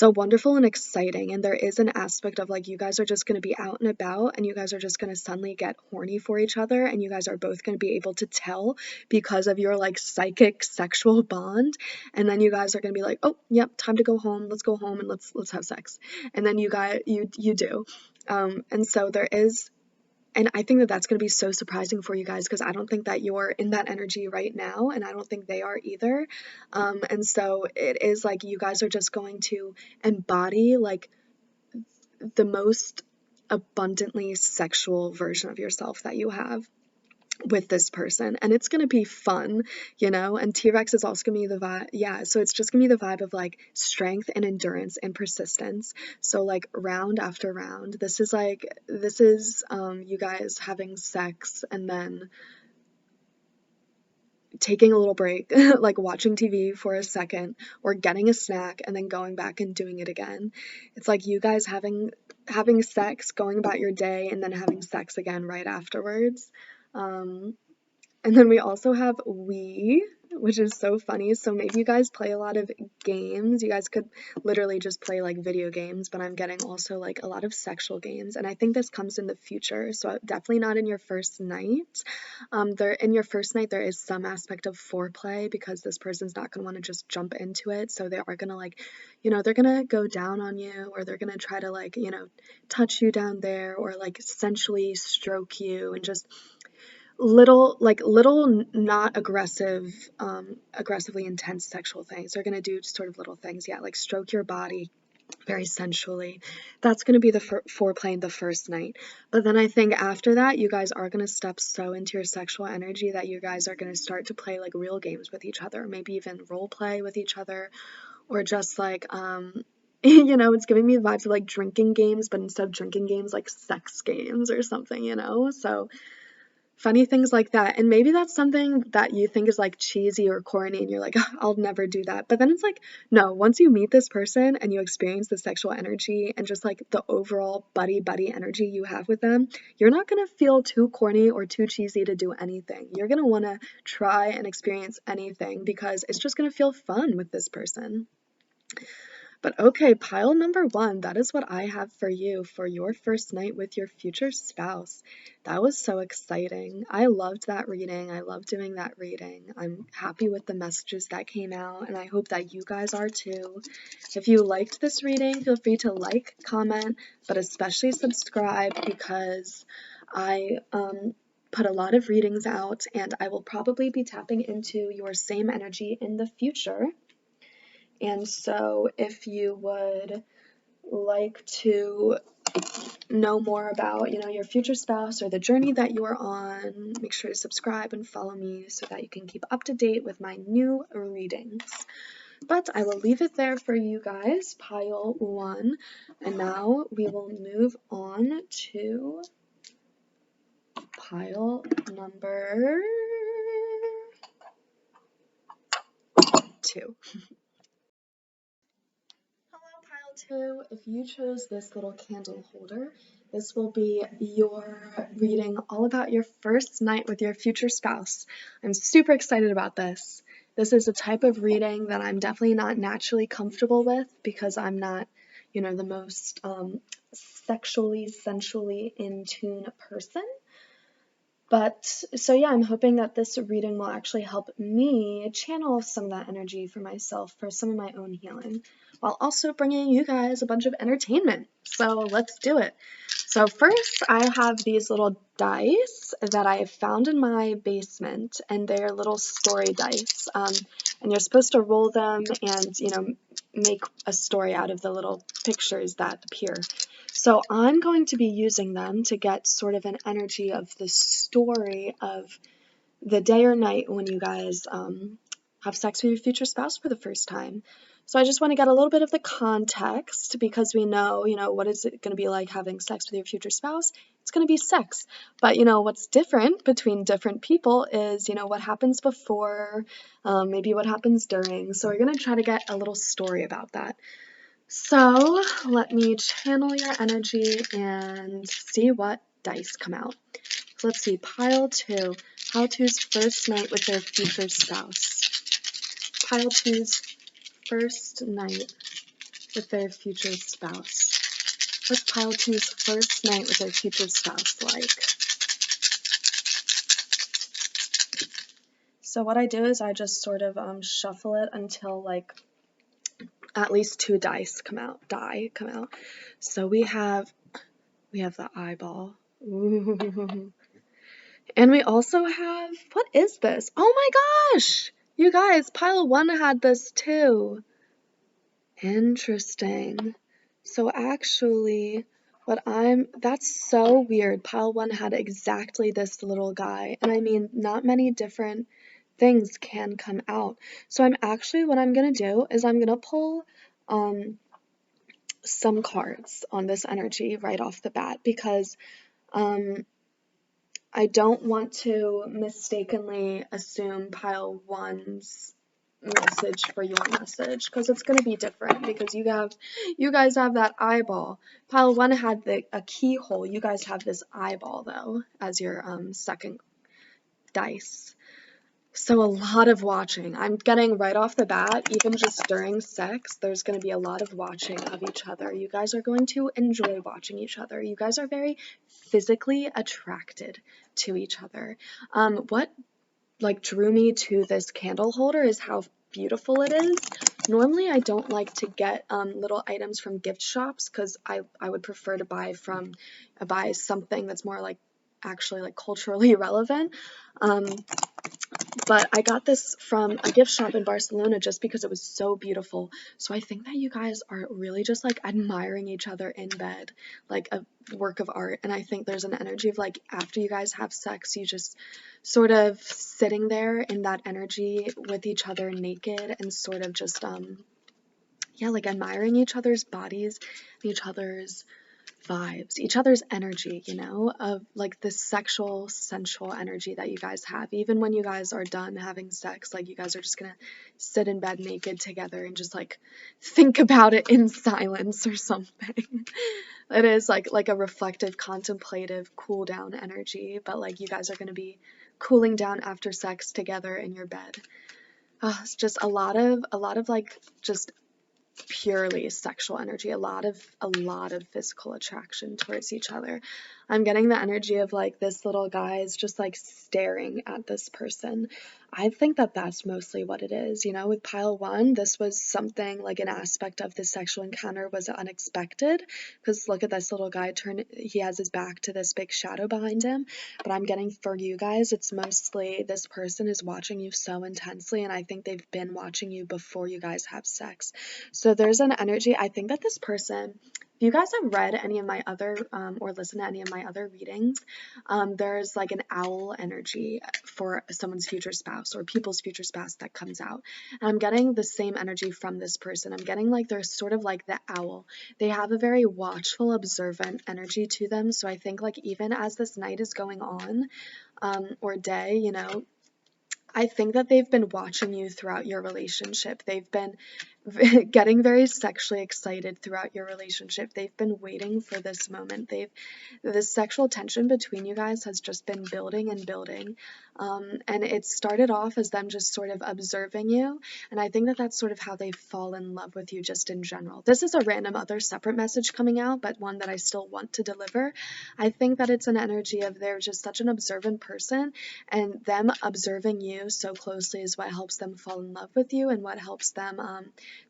wonderful and exciting. And there is an aspect of like you guys are just going to be out and about and you guys are just going to suddenly get horny for each other, and you guys are both going to be able to tell because of your like psychic sexual bond. And then you guys are going to be like, oh yep, time to go home, let's go home and let's have sex. And then you guys you do. And so there is, and I think that that's going to be so surprising for you guys because I don't think that you're in that energy right now, and I don't think they are either. And so it is like you guys are just going to embody like the most abundantly sexual version of yourself that you have with this person, and it's gonna be fun, you know. And T-Rex is also gonna be the vibe, yeah, so it's just gonna be the vibe of like strength and endurance and persistence. So like round after round, this is you guys having sex and then taking a little break, like watching TV for a second or getting a snack and then going back and doing it again. It's like you guys having sex, going about your day, and then having sex again right afterwards. And then we also have we, which is so funny. So maybe you guys play a lot of games. You guys could literally just play like video games, but I'm getting also like a lot of sexual games. And I think this comes in the future. So definitely not in your first night. In your first night, there is some aspect of foreplay because this person's not going to want to just jump into it. So they are going to like, you know, they're going to go down on you, or they're going to try to like, you know, touch you down there, or like sensually stroke you, and just little not aggressive aggressively intense sexual things. They're going to do sort of little things, yeah, like stroke your body very sensually. That's going to be the foreplay in the first night. But then I think after that you guys are going to step so into your sexual energy that you guys are going to start to play like real games with each other, maybe even role play with each other, or just like you know, it's giving me vibes of like drinking games, but instead of drinking games, like sex games or something, you know? So funny things like that. And maybe that's something that you think is like cheesy or corny and you're like, "Ugh, I'll never do that." But then it's like, no, once you meet this person and you experience the sexual energy and just like the overall buddy energy you have with them, you're not going to feel too corny or too cheesy to do anything. You're going to want to try and experience anything because it's just going to feel fun with this person. But okay, pile number 1, that is what I have for you for your first night with your future spouse. That was so exciting. I loved that reading. I loved doing that reading. I'm happy with the messages that came out, and I hope that you guys are too. If you liked this reading, feel free to like, comment, but especially subscribe because I put a lot of readings out, and I will probably be tapping into your same energy in the future. And so if you would like to know more about, you know, your future spouse or the journey that you are on, make sure to subscribe and follow me so that you can keep up to date with my new readings. But I will leave it there for you guys, pile 1. And now we will move on to pile number 2. Hello, pile 2. If you chose this little candle holder, this will be your reading all about your first night with your future spouse. I'm super excited about this. This is a type of reading that I'm definitely not naturally comfortable with because I'm not, you know, the most sexually, sensually in tune person. But so yeah, I'm hoping that this reading will actually help me channel some of that energy for myself for some of my own healing, while also bringing you guys a bunch of entertainment. So let's do it. So first, I have these little dice that I found in my basement, and they're little story dice. And you're supposed to roll them and, you know, make a story out of the little pictures that appear. So I'm going to be using them to get sort of an energy of the story of the day or night when you guys have sex with your future spouse for the first time. So I just want to get a little bit of the context because we know, you know, what is it going to be like having sex with your future spouse? It's going to be sex. But, you know, what's different between different people is, you know, what happens before, maybe what happens during. So we're going to try to get a little story about that. So let me channel your energy and see what dice come out. So let's see, pile 2, pile 2's first night with their future spouse. Pile 2's first night with their future spouse. What's pile 2's first night with their future spouse like? So what I do is I just sort of shuffle it until like at least 2 dice come out. So we have the eyeball. Ooh. And we also have, what is this? Oh my gosh! You guys, pile 1 had this too. Interesting. So actually, that's so weird. Pile 1 had exactly this little guy. And I mean, not many different things can come out. So what I'm going to do is I'm going to pull some cards on this energy right off the bat because I don't want to mistakenly assume pile 1's message for your message because it's going to be different because you guys have that eyeball. Pile 1 had a keyhole. You guys have this eyeball though as your second dice. So a lot of watching. I'm getting right off the bat, even just during sex, there's going to be a lot of watching of each other. You guys are going to enjoy watching each other. You guys are very physically attracted to each other. What like drew me to this candle holder is how beautiful it is. Normally I don't like to get little items from gift shops because I would prefer to buy something that's more like actually like culturally relevant. But I got this from a gift shop in Barcelona just because it was so beautiful. So I think that you guys are really just like admiring each other in bed, like a work of art. And I think there's an energy of like after you guys have sex, you just sort of sitting there in that energy with each other naked and sort of just yeah, like admiring each other's bodies, each other's vibes, each other's energy, you know, of like this sexual, sensual energy that you guys have. Even when you guys are done having sex, like you guys are just gonna sit in bed naked together and just like think about it in silence or something. It is like a reflective, contemplative, cool down energy, but like you guys are gonna be cooling down after sex together in your bed. It's just a lot of like just purely sexual energy, a lot of physical attraction towards each other. I'm getting the energy of like this little guy is just like staring at this person. I think that that's mostly what it is. You know, with pile one, this was something like an aspect of this sexual encounter was unexpected, because look at this little guy he has his back to this big shadow behind him. But I'm getting for you guys, it's mostly this person is watching you so intensely, and I think they've been watching you before you guys have sex. So there's an energy. I think that this person, if you guys have read any of my other or listened to any of my other readings, there's like an owl energy for someone's future spouse or people's future spouse that comes out. And I'm getting the same energy from this person. I'm getting like they're sort of like the owl. They have a very watchful, observant energy to them. So I think like even as this night is going on, or day, you know, I think that they've been watching you throughout your relationship. They've been getting very sexually excited throughout your relationship. They've been waiting for this moment. The sexual tension between you guys has just been building and building. And it started off as them just sort of observing you. And I think that that's sort of how they fall in love with you just in general. This is a random other separate message coming out, but one that I still want to deliver. I think that it's an energy of they're just such an observant person, and them observing you so closely is what helps them fall in love with you and what helps them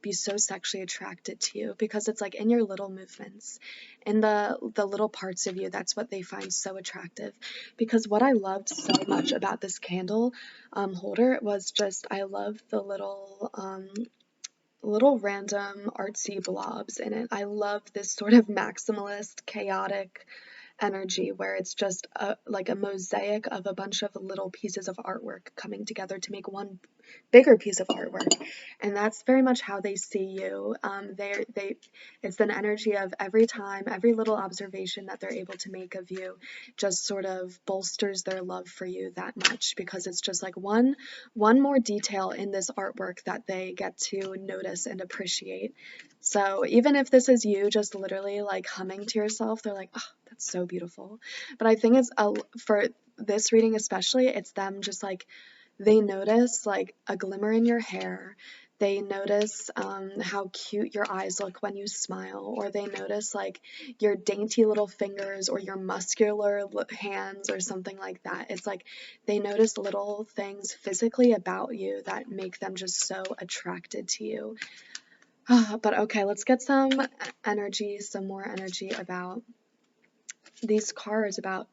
be so sexually attracted to you, because it's like in your little movements, in the little parts of you, that's what they find so attractive. Because what I loved so much about this candle holder was just I love the little random artsy blobs in it. I love this sort of maximalist, chaotic energy where it's just like a mosaic of a bunch of little pieces of artwork coming together to make one bigger piece of artwork. And that's very much how they see you. It's an energy of every time, every little observation that they're able to make of you just sort of bolsters their love for you that much, because it's just like one more detail in this artwork that they get to notice and appreciate. So even if this is you just literally like humming to yourself, they're like, oh, that's so beautiful. But I think it's for this reading especially, it's them just like they notice like a glimmer in your hair. They notice how cute your eyes look when you smile, or they notice like your dainty little fingers or your muscular hands or something like that. It's like they notice little things physically about you that make them just so attracted to you. But okay, let's get some more energy about these cards, about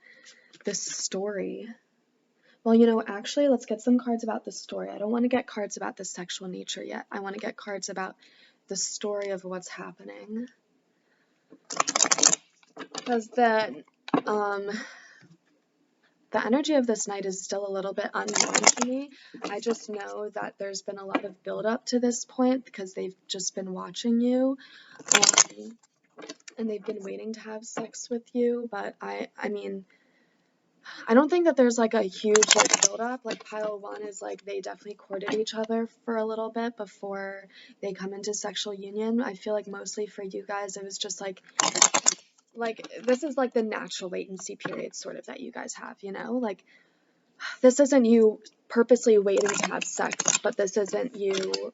this story. Well, you know, actually, let's get some cards about the story. I don't want to get cards about the sexual nature yet. I want to get cards about the story of what's happening. Because the energy of this night is still a little bit unknown to me. I just know that there's been a lot of build up to this point because they've just been watching you. And they've been waiting to have sex with you, but I mean, I don't think that there's like a huge like build up. Like pile one is like they definitely courted each other for a little bit before they come into sexual union. I feel like mostly for you guys it was just like this is like the natural wait and see period sort of that you guys have, you know? Like this isn't you purposely waiting to have sex, but this isn't you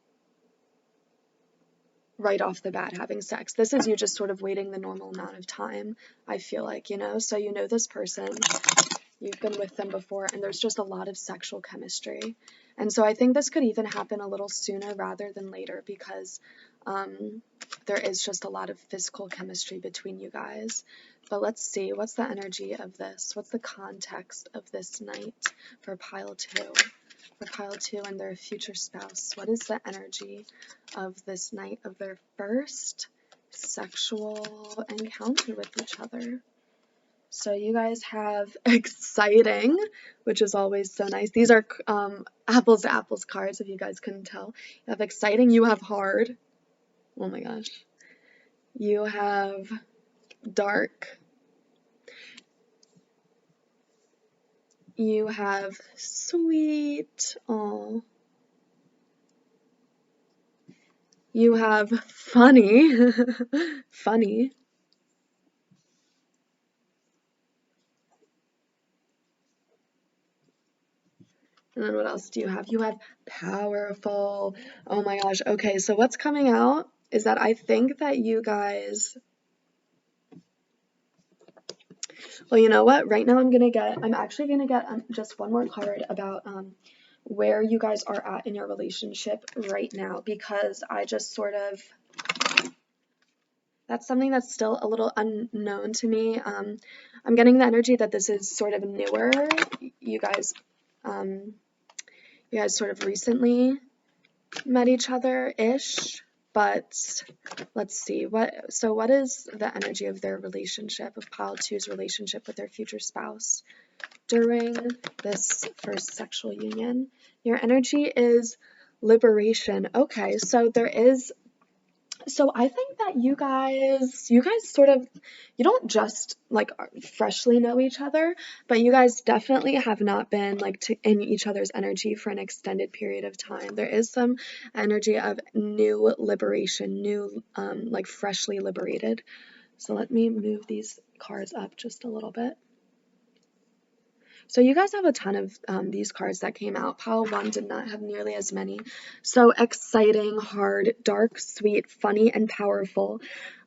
right off the bat having sex. This is you just sort of waiting the normal amount of time, I feel like, you know? So you know this person, you've been with them before, and there's just a lot of sexual chemistry. And so I think this could even happen a little sooner rather than later, because there is just a lot of physical chemistry between you guys. But let's see, what's the energy of this? What's the context of this night for pile two? For pile two and their future spouse, what is the energy of this night of their first sexual encounter with each other? So you guys have exciting, which is always so nice. These are apples to apples cards, if you guys couldn't tell. You have exciting, you have hard. Oh my gosh. You have dark. You have sweet. Oh. You have funny. Funny. And then what else do you have? You have powerful. Oh my gosh. Okay, so what's coming out is that I think that you guys. Well, you know what? Right now I'm actually gonna get just one more card about where you guys are at in your relationship right now, because I just sort of, that's something that's still a little unknown to me. I'm getting the energy that this is sort of newer. You guys, you guys sort of recently met each other-ish, but let's see, what is the energy of their relationship, of pile two's relationship with their future spouse during this first sexual union? Your energy is liberation. Okay, so there is, so I think that you guys sort of, you don't just like freshly know each other, but you guys definitely have not been like in each other's energy for an extended period of time. There is some energy of new liberation, new like freshly liberated. So let me move these cards up just a little bit. So you guys have a ton of these cards that came out. Pile 1 did not have nearly as many. So exciting, hard, dark, sweet, funny, and powerful.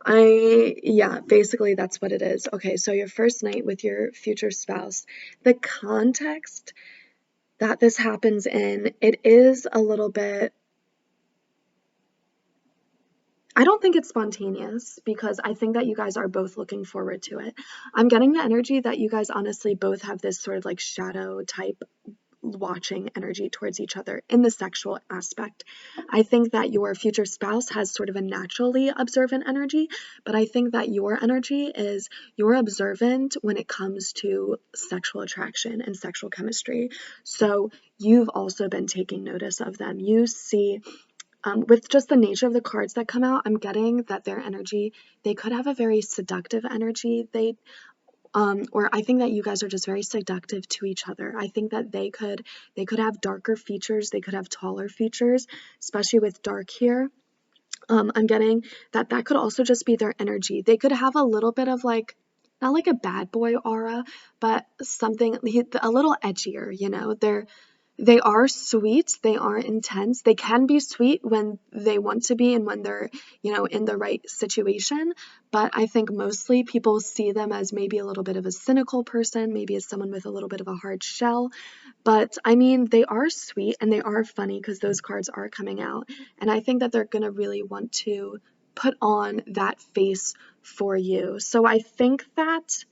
Yeah, basically that's what it is. Okay, so your first night with your future spouse. The context that this happens in, it is a little bit, I don't think it's spontaneous, because I think that you guys are both looking forward to it. I'm getting the energy that you guys honestly both have this sort of like shadow type watching energy towards each other in the sexual aspect. I think that your future spouse has sort of a naturally observant energy, but I think that your energy is, you're observant when it comes to sexual attraction and sexual chemistry. So you've also been taking notice of them. You see, with just the nature of the cards that come out, I'm getting that their energy, they could have a very seductive energy. Or I think that you guys are just very seductive to each other. I think that they could have darker features, they could have taller features, especially with dark here. I'm getting that could also just be their energy. They could have a little bit of like, not like a bad boy aura, but something a little edgier, you know. They are sweet, they are intense. They can be sweet when they want to be and when they're, you know, in the right situation. But I think mostly people see them as maybe a little bit of a cynical person, maybe as someone with a little bit of a hard shell. But I mean, they are sweet and they are funny, because those cards are coming out. And I think that they're going to really want to put on that face for you. So I think that,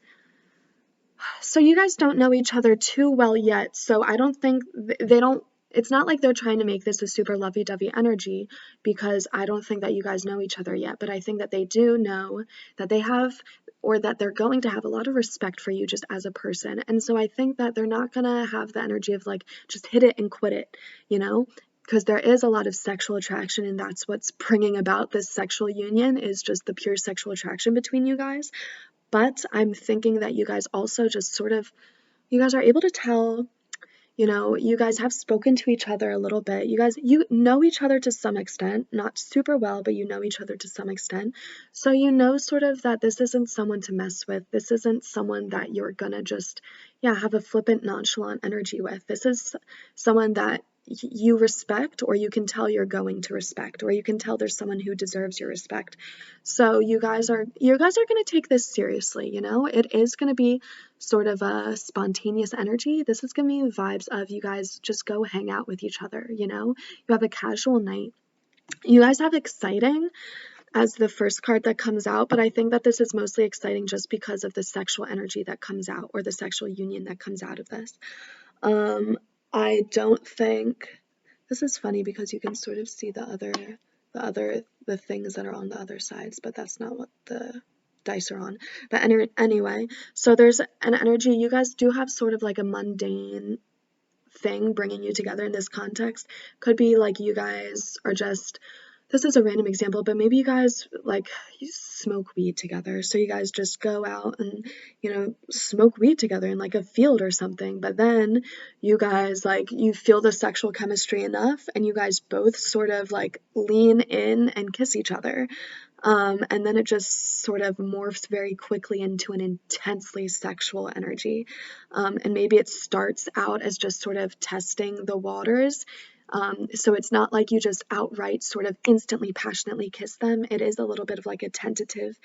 so you guys don't know each other too well yet, so I don't think they don't, it's not like they're trying to make this a super lovey-dovey energy, because I don't think that you guys know each other yet, but I think that they do know that they have, or that they're going to have a lot of respect for you just as a person. And so I think that they're not gonna have the energy of like, just hit it and quit it, you know? Because there is a lot of sexual attraction, and that's what's bringing about this sexual union, is just the pure sexual attraction between you guys. But I'm thinking that you guys also just sort of, you guys are able to tell, you know, you guys have spoken to each other a little bit. You know each other to some extent, not super well, but you know each other to some extent. So you know sort of that this isn't someone to mess with. This isn't someone that you're gonna just, yeah, have a flippant, nonchalant energy with. This is someone that you respect, or you can tell you're going to respect, or you can tell there's someone who deserves your respect. So you guys are going to take this seriously, you know? It is going to be sort of a spontaneous energy. This is going to be vibes of you guys just go hang out with each other, you know? You have a casual night. You guys have exciting as the first card that comes out, but I think that this is mostly exciting just because of the sexual energy that comes out, or the sexual union that comes out of this. I don't think, this is funny because you can sort of see the things that are on the other sides, but that's not what the dice are on. But anyway, so there's an energy, you guys do have sort of like a mundane thing bringing you together in this context. Could be like you guys are just this is a random example, but maybe you guys like you smoke weed together. So you guys just go out and, smoke weed together in like a field or something. But then you guys like you feel the sexual chemistry enough and you guys both sort of like lean in and kiss each other. And then it just sort of morphs very quickly into an intensely sexual energy. And maybe it starts out as just sort of testing the waters. So it's not like you just outright sort of instantly passionately kiss them. It is a little bit of like a tentative,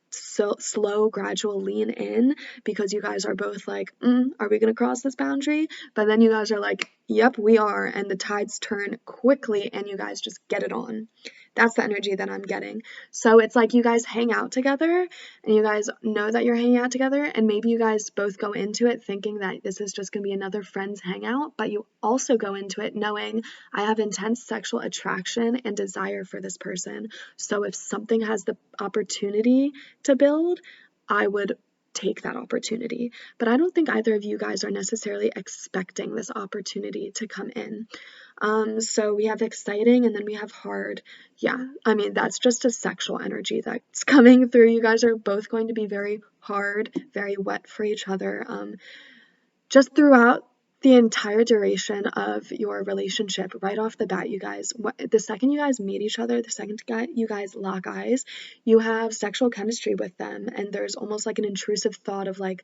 slow, gradual lean in because you guys are both like, are we going to cross this boundary? But then you guys are like, yep, we are. And the tides turn quickly and you guys just get it on. That's the energy that I'm getting. So it's like you guys hang out together and you guys know that you're hanging out together and maybe you guys both go into it thinking that this is just going to be another friend's hangout, but you also go into it knowing I have intense sexual attraction and desire for this person. So if something has the opportunity to build, I would take that opportunity. But I don't think either of you guys are necessarily expecting this opportunity to come in. So we have exciting and then we have hard. Yeah, I mean, that's just a sexual energy that's coming through. You guys are both going to be very hard, very wet for each other. Just throughout the entire duration of your relationship, right off the bat, you guys, the second you guys meet each other, the second you guys lock eyes, you have sexual chemistry with them. And there's almost like an intrusive thought of like,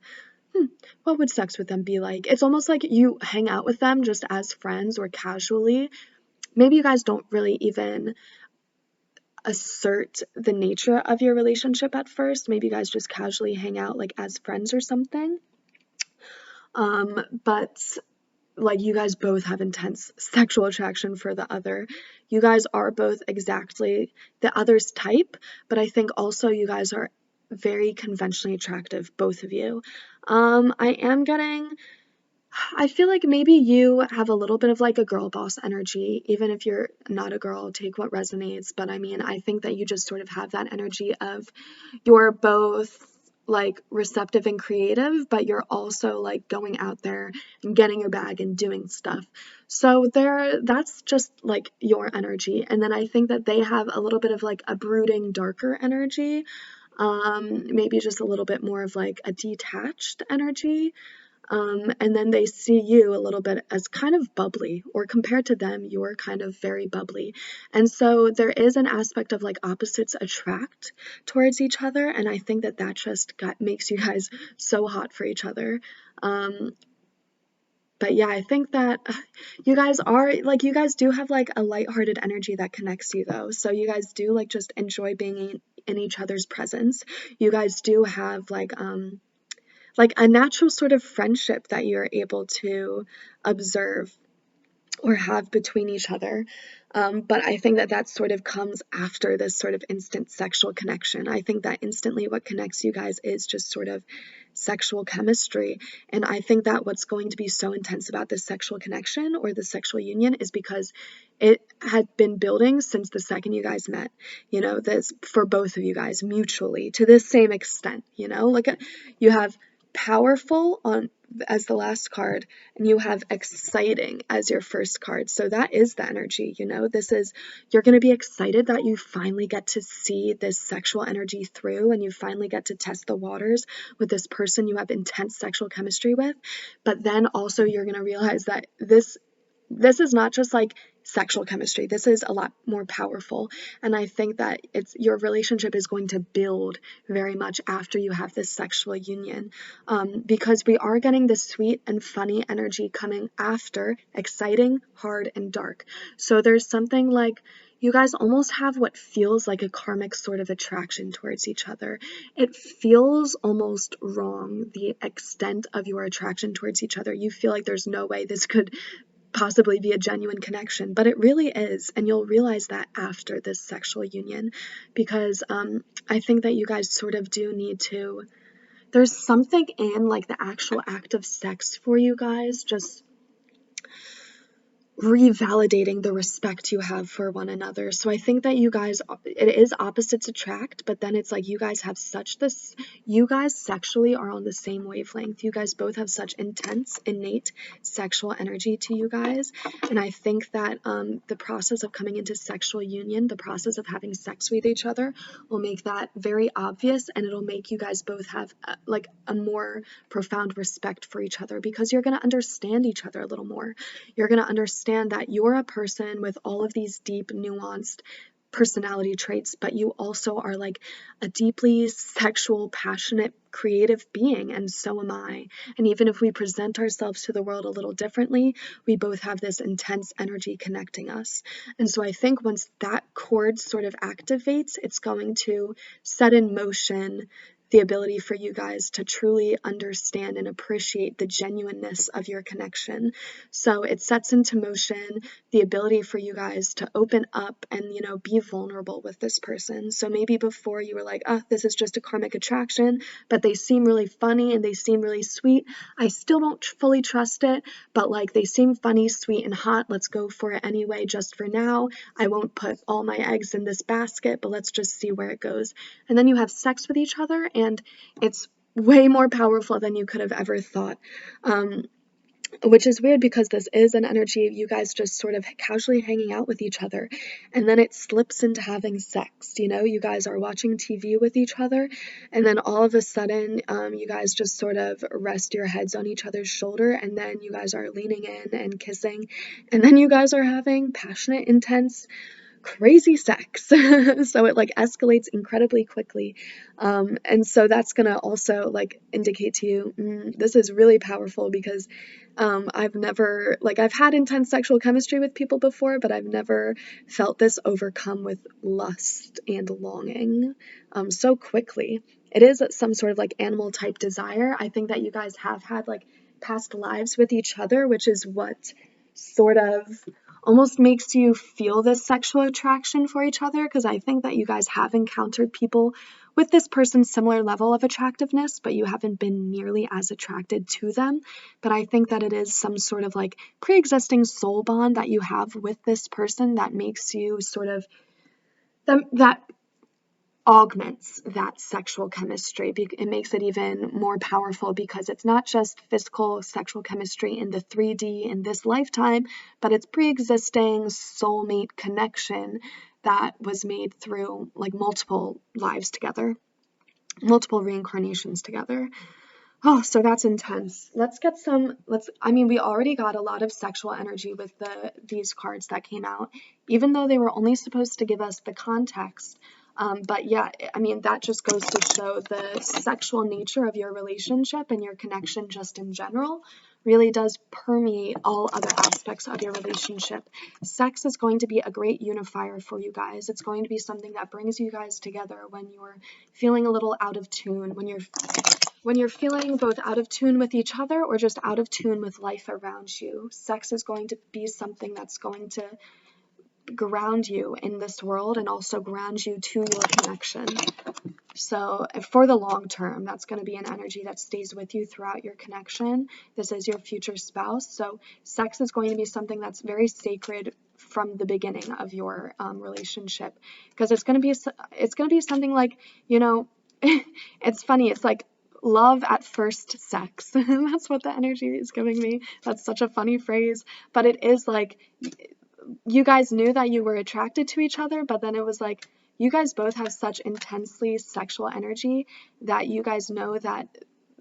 what would sex with them be like? It's almost like you hang out with them just as friends or casually. Maybe you guys don't really even assert the nature of your relationship at first. Maybe you guys just casually hang out like as friends or something. But like you guys both have intense sexual attraction for the other. You guys are both exactly the other's type, but I think also you guys are very conventionally attractive, both of you. I feel like maybe you have a little bit of like a girl boss energy, even if you're not a girl, take what resonates. But I mean, I think that you just sort of have that energy of you're both like receptive and creative, but you're also like going out there and getting your bag and doing stuff. So that's just like your energy. And then I think that they have a little bit of like a brooding, darker energy. Maybe just a little bit more of like a detached energy. And then they see you a little bit as kind of bubbly, or compared to them, you're kind of very bubbly. And so there is an aspect of like opposites attract towards each other, and I think that just makes you guys so hot for each other. But yeah, I think that you guys do have like a lighthearted energy that connects you though. So you guys do like just enjoy being in each other's presence. You guys do have like a natural sort of friendship that you're able to observe or have between each other. But I think that sort of comes after this sort of instant sexual connection. I think that instantly what connects you guys is just sort of sexual chemistry. And I think that what's going to be so intense about this sexual connection or the sexual union is because it had been building since the second you guys met, this for both of you guys mutually to this same extent, like you have powerful as the last card and you have exciting as your first card. So that is the energy, you're going to be excited that you finally get to see this sexual energy through and you finally get to test the waters with this person you have intense sexual chemistry with. But then also you're going to realize that this is not just like sexual chemistry. This is a lot more powerful. And I think that your relationship is going to build very much after you have this sexual union, because we are getting this sweet and funny energy coming after exciting, hard, and dark. So there's something like you guys almost have what feels like a karmic sort of attraction towards each other. It feels almost wrong, the extent of your attraction towards each other. You feel like there's no way this could possibly be a genuine connection, but it really is, and you'll realize that after this sexual union, because I think that you guys sort of do need to, there's something in like the actual act of sex for you guys just revalidating the respect you have for one another. So I think that you guys, it is opposites attract, but then it's like you guys have such this, you guys sexually are on the same wavelength. You guys both have such intense, innate sexual energy to you guys. And I think that the process of coming into sexual union, the process of having sex with each other will make that very obvious, and it'll make you guys both have like a more profound respect for each other, because you're going to understand each other a little more. You're going to understand that you're a person with all of these deep, nuanced personality traits, but you also are like a deeply sexual, passionate, creative being, and so am I. And even if we present ourselves to the world a little differently, we both have this intense energy connecting us. And so I think once that chord sort of activates, it's going to set in motion the ability for you guys to truly understand and appreciate the genuineness of your connection. So it sets into motion the ability for you guys to open up and, you know, be vulnerable with this person. So maybe before you were like, oh, this is just a karmic attraction, but they seem really funny and they seem really sweet. I still don't fully trust it, but like they seem funny, sweet, and hot. Let's go for it anyway, just for now. I won't put all my eggs in this basket, but let's just see where it goes. And then you have sex with each other, and it's way more powerful than you could have ever thought. Which is weird because this is an energy of you guys just sort of casually hanging out with each other, and then it slips into having sex. You know, you guys are watching TV with each other, and then all of a sudden you guys just sort of rest your heads on each other's shoulder, and then you guys are leaning in and kissing, and then you guys are having passionate, intense, crazy sex. So it like escalates incredibly quickly, and so that's gonna also like indicate to you this is really powerful, because I've never, like, I've had intense sexual chemistry with people before, but I've never felt this overcome with lust and longing so quickly. It is some sort of like animal type desire. I think that you guys have had like past lives with each other, which is what sort of almost makes you feel this sexual attraction for each other, because I think that you guys have encountered people with this person's similar level of attractiveness, but you haven't been nearly as attracted to them. But I think that it is some sort of like pre-existing soul bond that you have with this person that makes you sort of, that augments that sexual chemistry. It makes it even more powerful, because it's not just physical sexual chemistry in the 3D in this lifetime, but it's pre-existing soulmate connection that was made through like multiple lives together, multiple reincarnations together. Oh, so that's intense. We already got a lot of sexual energy with these cards that came out, even though they were only supposed to give us the context. But yeah, I mean, that just goes to show the sexual nature of your relationship and your connection just in general really does permeate all other aspects of your relationship. Sex is going to be a great unifier for you guys. It's going to be something that brings you guys together when you're feeling a little out of tune, when you're feeling both out of tune with each other or just out of tune with life around you. Sex is going to be something that's going to ground you in this world and also ground you to your connection. So for the long term, that's going to be an energy that stays with you throughout your connection. This is your future spouse. So sex is going to be something that's very sacred from the beginning of your relationship, because it's going to be something like, you know, it's funny. It's like love at first sex. That's what the energy is giving me. That's such a funny phrase, but it is like you guys knew that you were attracted to each other, but then it was like you guys both have such intensely sexual energy that you guys know that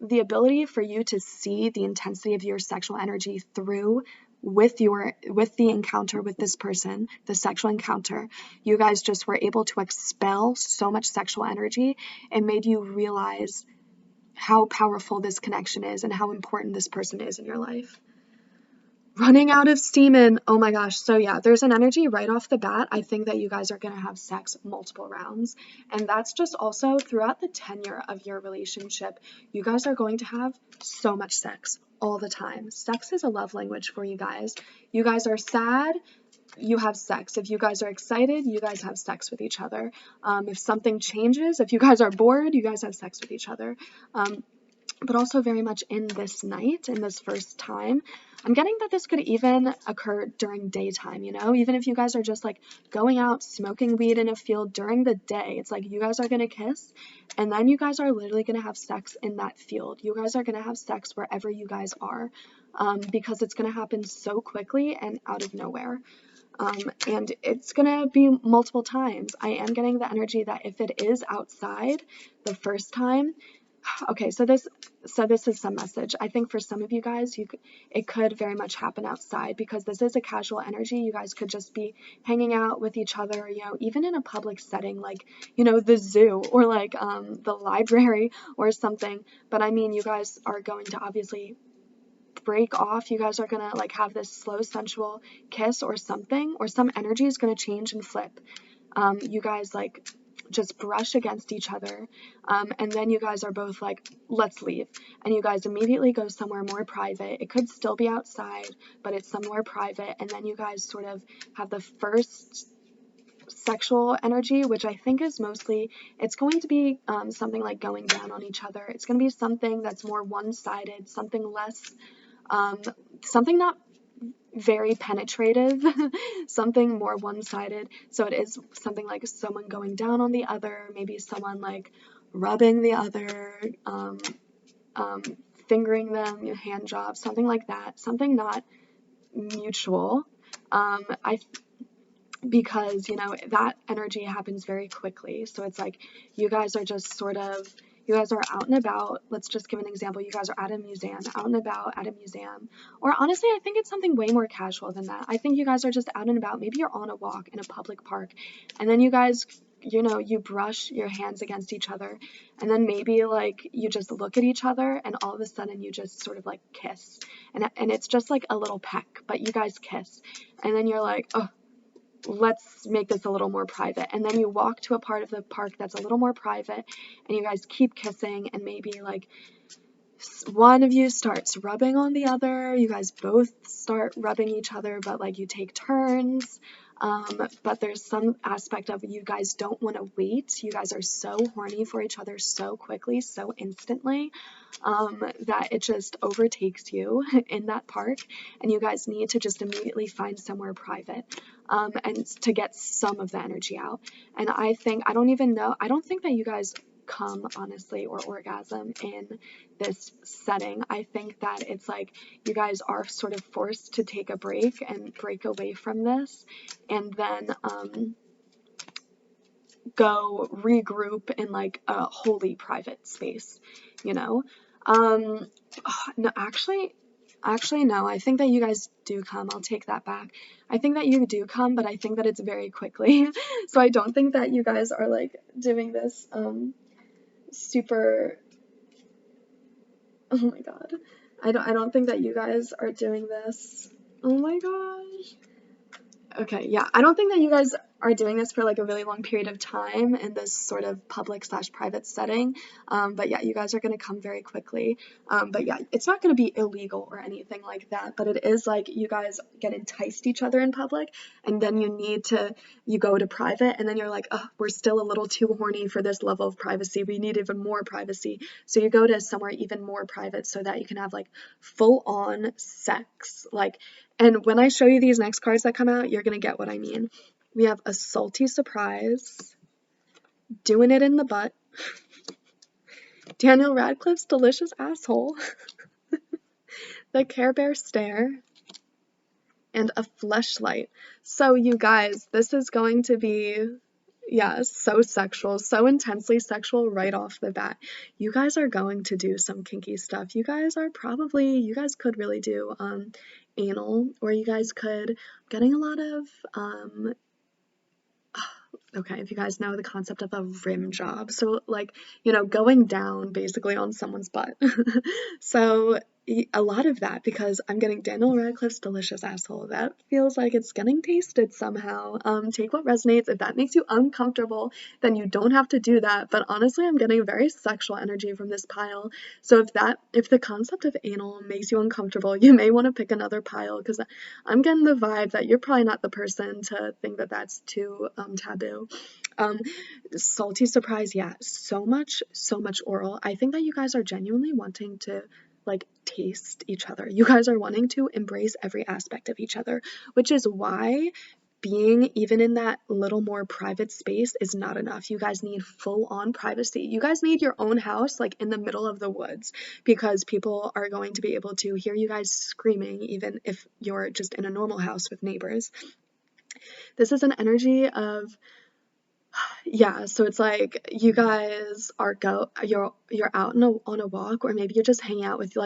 the ability for you to see the intensity of your sexual energy through with the encounter with this person, the sexual encounter, you guys just were able to expel so much sexual energy and made you realize how powerful this connection is and how important this person is in your life. Running out of steam and oh my gosh. So yeah, there's an energy right off the bat. I think that you guys are going to have sex multiple rounds, and that's just also throughout the tenure of your relationship. You guys are going to have so much sex all the time. Sex is a love language for you guys. You guys are sad, you have sex. If you guys are excited, you guys have sex with each other. If something changes, if you guys are bored, you guys have sex with each other. but also very much in this night, in this first time. I'm getting that this could even occur during daytime, you know? Even if you guys are just like going out smoking weed in a field during the day, it's like you guys are gonna kiss, and then you guys are literally gonna have sex in that field. You guys are gonna have sex wherever you guys are, because it's gonna happen so quickly and out of nowhere. And it's gonna be multiple times. I am getting the energy that if it is outside the first time, okay, so this is some message. I think for some of you guys, it could very much happen outside, because this is a casual energy. You guys could just be hanging out with each other, you know, even in a public setting, like, you know, the zoo or like the library or something. But I mean, you guys are going to obviously break off. You guys are gonna like have this slow sensual kiss or something, or some energy is gonna change and flip. You guys like just brush against each other, and then you guys are both like, let's leave, and you guys immediately go somewhere more private. It could still be outside, but it's somewhere private, and then you guys sort of have the first sexual energy, which I think is mostly, it's going to be something like going down on each other. It's going to be something that's more one-sided, something less, something not very penetrative, something more one-sided. So it is something like someone going down on the other, maybe someone like rubbing the other, fingering them, hand jobs, something like that, something not mutual. Because, you know, that energy happens very quickly. So it's like you guys are just sort of, you guys are out and about. Let's just give an example. You guys are at a museum, out and about at a museum. Or honestly, I think it's something way more casual than that. I think you guys are just out and about. Maybe you're on a walk in a public park, and then you guys, you know, you brush your hands against each other, and then maybe like you just look at each other, and all of a sudden you just sort of like kiss. And it's just like a little peck, but you guys kiss. And then you're like, oh, let's make this a little more private. And then you walk to a part of the park that's a little more private, and you guys keep kissing, and maybe like one of you starts rubbing on the other. You guys both start rubbing each other, but like you take turns. But there's some aspect of you guys don't want to wait. You guys are so horny for each other so quickly, so instantly, that it just overtakes you in that park, and you guys need to just immediately find somewhere private, and to get some of the energy out. And I don't think that you guys come, honestly, or orgasm in this setting. I think that it's like you guys are sort of forced to take a break and break away from this, and then go regroup in like a wholly private space, you know? No, actually, no, I think that you guys do come. I'll take that back. I think that you do come, but I think that it's very quickly. So I don't think that you guys are like doing this, super, oh my god. I don't think that you guys are doing this. Oh my gosh. Okay, yeah, I don't think that you guys are doing this for like a really long period of time in this sort of public/private setting, but yeah, you guys are going to come very quickly, but yeah, it's not going to be illegal or anything like that, but it is like you guys get enticed each other in public, and then you go to private, and then you're like, oh, we're still a little too horny for this level of privacy, we need even more privacy, so you go to somewhere even more private so that you can have like full-on sex, like. And when I show you these next cards that come out, you're going to get what I mean. We have a salty surprise, doing it in the butt, Daniel Radcliffe's delicious asshole, the Care Bear stare, and a fleshlight. So you guys, this is going to be, yeah, so sexual, so intensely sexual right off the bat. You guys are going to do some kinky stuff. You guys could really do anal, or you guys could, getting a lot of, okay, if you guys know the concept of a rim job, so like, you know, going down basically on someone's butt. So a lot of that, because I'm getting Daniel Radcliffe's delicious asshole. That feels like it's getting tasted somehow. Take what resonates. If that makes you uncomfortable, then you don't have to do that. But honestly, I'm getting very sexual energy from this pile. So if the concept of anal makes you uncomfortable, you may want to pick another pile, because I'm getting the vibe that you're probably not the person to think that that's too taboo. Um, Salty surprise, yeah, so much oral. I think that you guys are genuinely wanting to like taste each other. You guys are wanting to embrace every aspect of each other, which is why being even in that little more private space is not enough. You guys need full on privacy. You guys need your own house, like in the middle of the woods, because people are going to be able to hear you guys screaming, even if you're just in a normal house with neighbors. This is an energy of, yeah, so it's like you guys are you're out on a walk, or maybe you're just hanging out with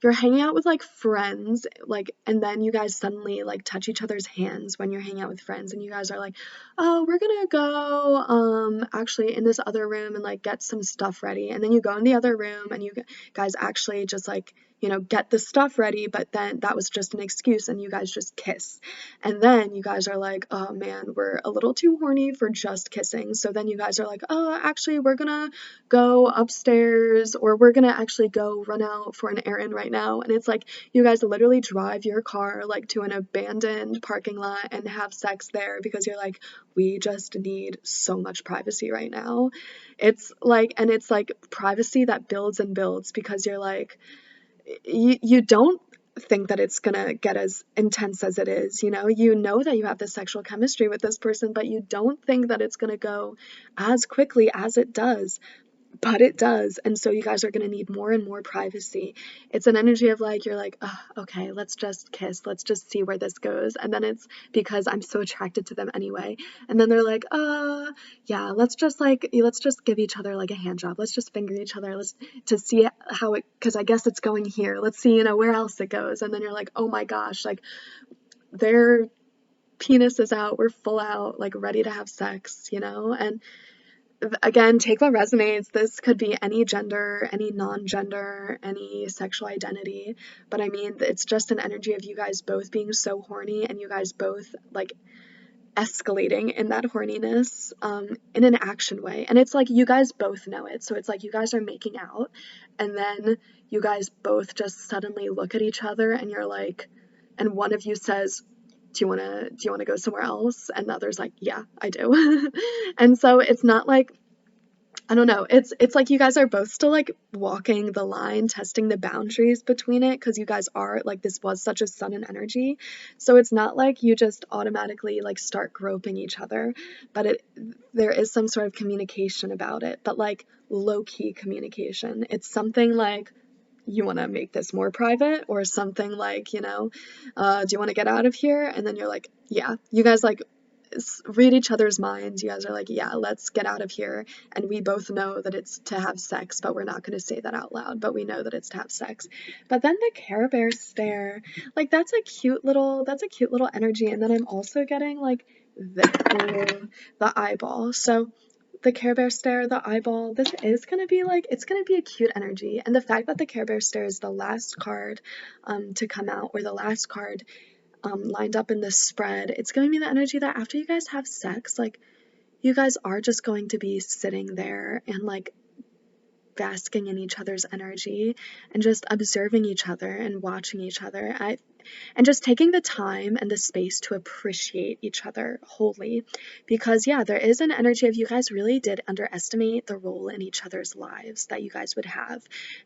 you're hanging out with like friends, like, and then you guys suddenly like touch each other's hands when you're hanging out with friends, and you guys are like, oh, we're gonna go actually in this other room and like get some stuff ready, and then you go in the other room and you guys actually just like, you know, get the stuff ready, but then that was just an excuse and you guys just kiss. And then you guys are like, oh man, we're a little too horny for just kissing. So then you guys are like, oh, actually, we're gonna go upstairs, or we're gonna actually go run out for an errand right now. And it's like you guys literally drive your car like to an abandoned parking lot and have sex there, because you're like, we just need so much privacy right now. It's like, and it's like privacy that builds and builds, because you're like, you don't think that it's gonna get as intense as it is, you know that you have this sexual chemistry with this person, but you don't think that it's gonna go as quickly as it does. But it does, and so you guys are going to need more and more privacy. It's an energy of like, you're like, oh, okay, let's just kiss, let's just see where this goes, and then it's because I'm so attracted to them anyway, and then they're like, yeah, let's just give each other like a hand job, let's just finger each other, let's to see how it, because I guess it's going here, let's see, where else it goes, and then you're like, oh my gosh, like their penis is out, we're full out, like ready to have sex, and again, take what resonates. This could be any gender, any non-gender, any sexual identity. But I mean, it's just an energy of you guys both being so horny and you guys both like escalating in that horniness in an action way. And it's like you guys both know it. So it's like you guys are making out and then you guys both just suddenly look at each other and you're like, and one of you says, do you want to go somewhere else? And the other's like, yeah, I do. And so it's not like, I don't know, it's like you guys are both still like walking the line, testing the boundaries between it, because you guys are like, this was such a sudden energy. So it's not like you just automatically like start groping each other, but there is some sort of communication about it, but like low-key communication. It's something like, you want to make this more private, or something like, do you want to get out of here? And then you're like, yeah. You guys like read each other's minds. You guys are like, yeah, let's get out of here. And we both know that it's to have sex, but we're not going to say that out loud, but we know that it's to have sex. But then the Care Bear stare, like that's a cute little energy. And then I'm also getting like the eyeball. So the Care Bear stare, the eyeball, this is going to be like, it's going to be a cute energy. And the fact that the Care Bear stare is the last card to come out, or the last card lined up in this spread, it's going to be the energy that after you guys have sex, like you guys are just going to be sitting there and like basking in each other's energy and just observing each other and watching each other. And just taking the time and the space to appreciate each other wholly. Because yeah, there is an energy of you guys really did underestimate the role in each other's lives that you guys would have.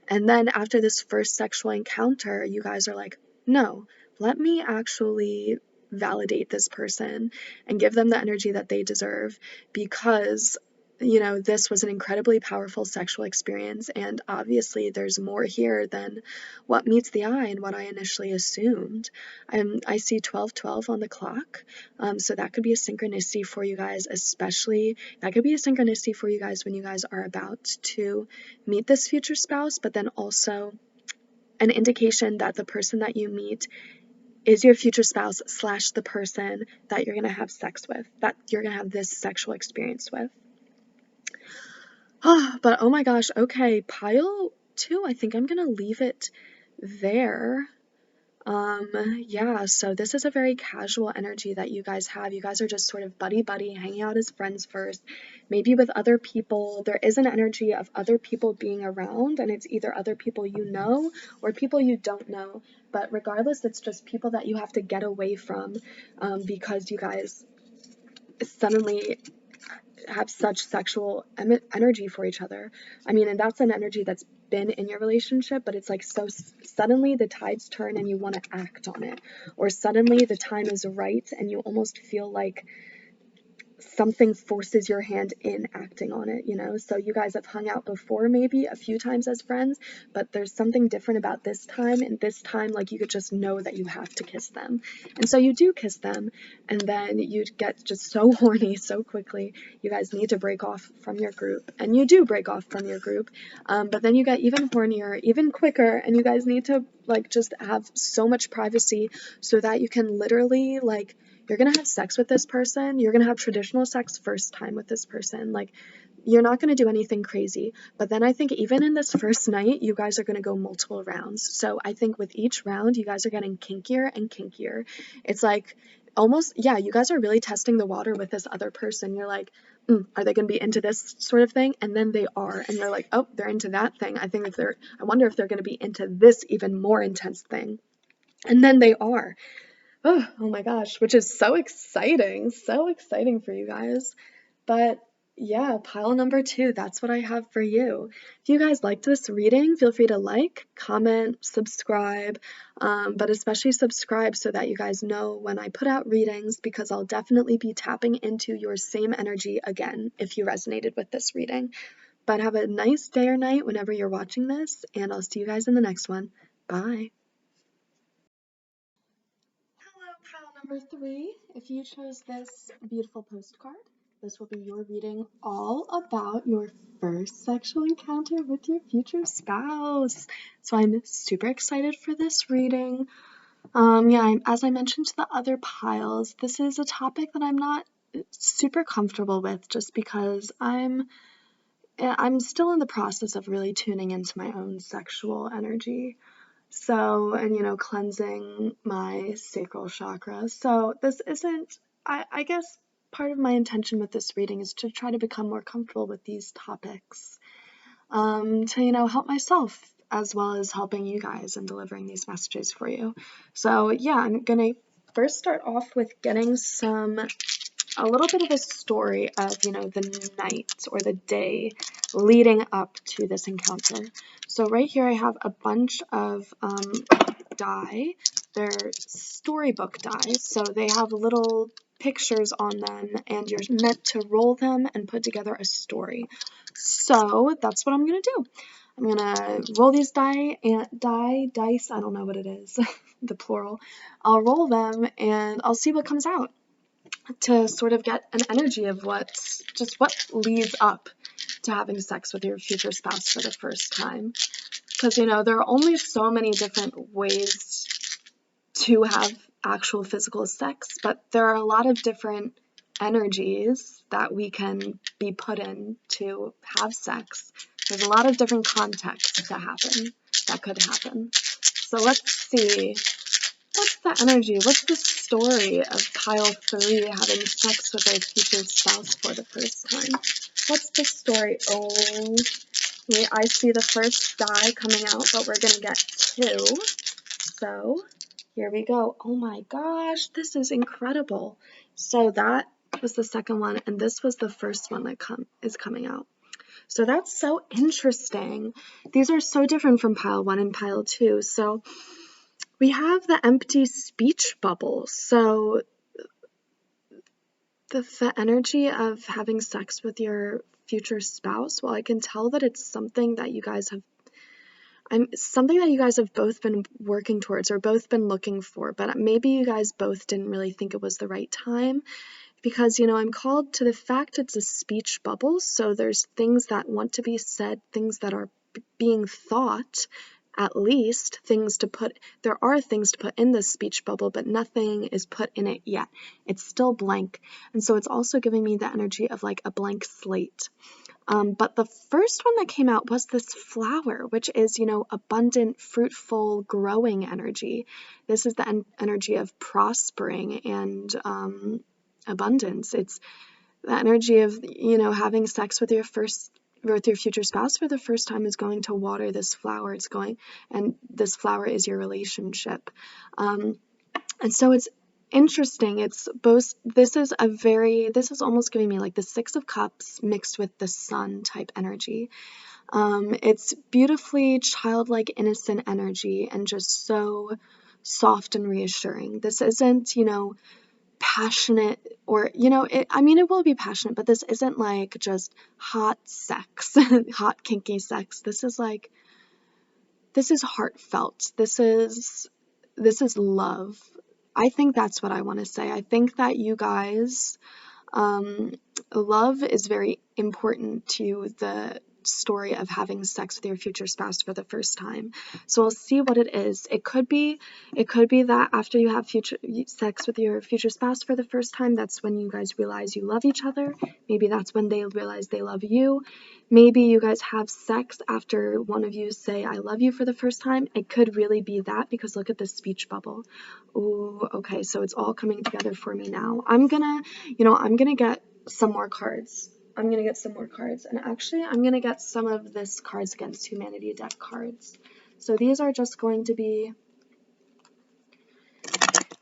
And then after this first sexual encounter, you guys are like, no, let me actually validate this person and give them the energy that they deserve, because this was an incredibly powerful sexual experience, and obviously there's more here than what meets the eye and what I initially assumed. I see 12:12 on the clock, so that could be a synchronicity for you guys, especially that could be a synchronicity for you guys when you guys are about to meet this future spouse, but then also an indication that the person that you meet is your future spouse / the person that you're going to have sex with, that you're going to have this sexual experience with. But oh my gosh, okay, pile 2, I think I'm gonna leave it there. Yeah, so this is a very casual energy that you guys have. You guys are just sort of buddy-buddy, hanging out as friends first, maybe with other people. There is an energy of other people being around, and it's either other people you know or people you don't know. But regardless, it's just people that you have to get away from because you guys suddenly have such sexual energy for each other. I mean, and that's an energy that's been in your relationship, but it's like so suddenly the tides turn and you want to act on it, or suddenly the time is right and you almost feel like something forces your hand in acting on it, you know? So you guys have hung out before, maybe a few times as friends, but there's something different about this time, and this time, like, you could just know that you have to kiss them. And so you do kiss them, and then you get just so horny so quickly. You guys need to break off from your group, and you do break off from your group, but then you get even hornier, even quicker, and you guys need to, like, just have so much privacy so that you can literally, like, you're going to have sex with this person. You're going to have traditional sex first time with this person. Like, you're not going to do anything crazy. But then I think even in this first night, you guys are going to go multiple rounds. So I think with each round, you guys are getting kinkier and kinkier. It's like almost, yeah, you guys are really testing the water with this other person. You're like, are they going to be into this sort of thing? And then they are. And you're like, oh, they're into that thing. I wonder if they're going to be into this even more intense thing. And then they are. Oh my gosh, which is so exciting for you guys. But yeah, pile number 2, that's what I have for you. If you guys liked this reading, feel free to like, comment, subscribe, but especially subscribe so that you guys know when I put out readings, because I'll definitely be tapping into your same energy again if you resonated with this reading. But have a nice day or night whenever you're watching this, and I'll see you guys in the next one. Bye. Hello, pile number 3. If you chose this beautiful postcard, this will be your reading all about your first sexual encounter with your future spouse. So I'm super excited for this reading. As I mentioned to the other piles, this is a topic that I'm not super comfortable with just because I'm still in the process of really tuning into my own sexual energy. So, and cleansing my sacral chakra. So this isn't, I guess part of my intention with this reading is to try to become more comfortable with these topics, to, help myself as well as helping you guys and delivering these messages for you. So yeah, I'm gonna first start off with getting a little bit of a story of, the night or the day leading up to this encounter. So right here I have a bunch of die. They're storybook die, so they have little pictures on them, and you're meant to roll them and put together a story. So that's what I'm gonna do. I'm gonna roll these dice, I don't know what it is, the plural. I'll roll them and I'll see what comes out to sort of get an energy of what leads up to having sex with your future spouse for the first time. Because, there are only so many different ways to have actual physical sex, but there are a lot of different energies that we can be put in to have sex. There's a lot of different contexts that could happen. So let's see. What's the energy? What's the story of pile 3 having sex with their future spouse for the first time? What's the story? Oh, wait, I see the first die coming out, but we're going to get 2. So here we go. Oh my gosh, this is incredible. So that was the second one, and this was the first one that is coming out. So that's so interesting. These are so different from pile 1 and pile 2. So we have the empty speech bubble. So the energy of having sex with your future spouse, well, I can tell that it's something that you guys have both been working towards or both been looking for, but maybe you guys both didn't really think it was the right time because, I'm called to the fact it's a speech bubble, so there's things that want to be said, things that are being thought, at least there are things to put in this speech bubble, but nothing is put in it yet. It's still blank. And so it's also giving me the energy of like a blank slate. But the first one that came out was this flower, which is, abundant, fruitful, growing energy. This is the energy of prospering and abundance. It's the energy of, having sex with your future spouse for the first time is going to water this flower. And this flower is your relationship. And so it's interesting. This is almost giving me like the Six of Cups mixed with the sun type energy. It's beautifully childlike, innocent energy and just so soft and reassuring. This isn't, passionate or, it will be passionate, but this isn't like just hot sex, hot kinky sex. This is heartfelt. This is love. I think that's what I want to say. I think that you guys, love is very important to the story of having sex with your future spouse for the first time. So we'll see what it is. It could be that after you have sex with your future spouse for the first time, that's when you guys realize you love each other. Maybe that's when they realize they love you. Maybe you guys have sex after one of you say I love you for the first time. It could really be that, because look at this speech bubble. Ooh, okay, so it's all coming together for me now. I'm gonna get some more cards. And actually I'm gonna get some of this Cards Against Humanity deck cards. So these are just going to be,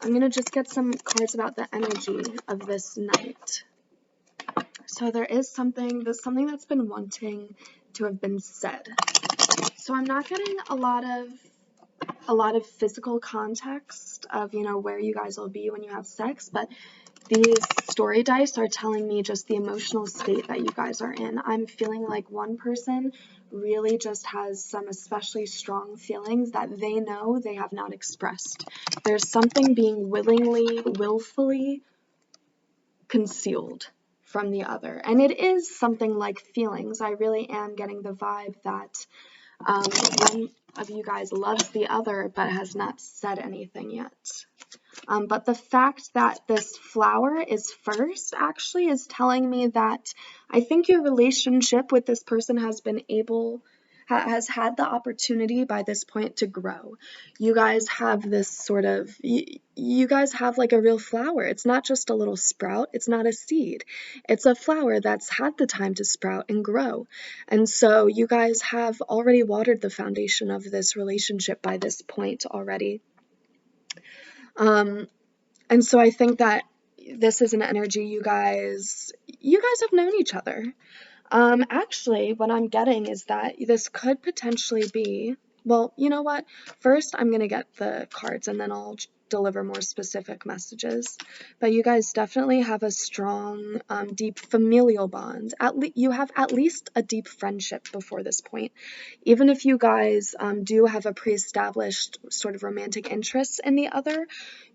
I'm gonna just get some cards about the energy of this night. So there is something that's been wanting to have been said. So I'm not getting a lot of physical context of, where you guys will be when you have sex, but these story dice are telling me just the emotional state that you guys are in. I'm feeling like one person really just has some especially strong feelings that they know they have not expressed. There's something being willfully concealed from the other. And it is something like feelings. I really am getting the vibe that one of you guys loves the other but has not said anything yet. But the fact that this flower is first actually is telling me that I think your relationship with this person has had the opportunity by this point to grow. You guys have this you guys have like a real flower. It's not just a little sprout. It's not a seed. It's a flower that's had the time to sprout and grow. And so you guys have already watered the foundation of this relationship by this point already. And so I think that this is an energy you guys have known each other. Actually, what I'm getting is that this could potentially be, well, you know what? First, I'm going to get the cards and then I'll deliver more specific messages. But you guys definitely have a strong, deep familial bond. You have at least a deep friendship before this point. Even if you guys do have a pre-established sort of romantic interest in the other,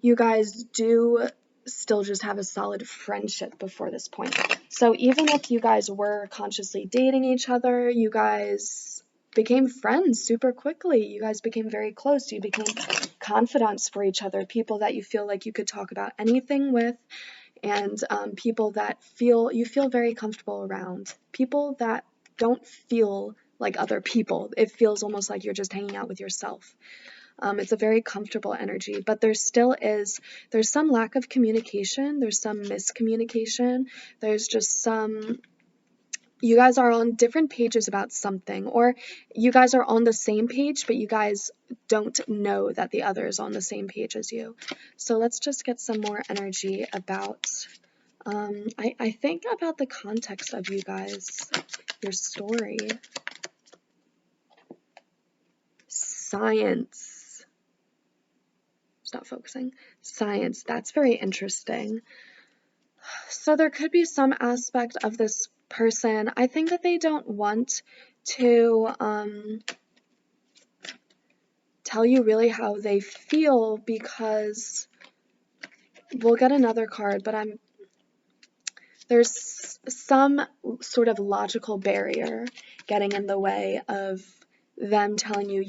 you guys do still just have a solid friendship before this point. So even if you guys were consciously dating each other, you guys became friends super quickly. You guys became very close. You became confidants for each other, people that you feel like you could talk about anything with, and people that you feel very comfortable around. People that don't feel like other people. It feels almost like you're just hanging out with yourself. It's a very comfortable energy, but there's some lack of communication. There's some miscommunication. There's just you guys are on different pages about something, or you guys are on the same page, but you guys don't know that the other is on the same page as you. So let's just get some more energy about, I think about the context of you guys, your story. Science. Not focusing. Science. That's very interesting. So there could be some aspect of this person. I think that they don't want to tell you really how they feel, because we'll get another card, but there's some sort of logical barrier getting in the way of them telling you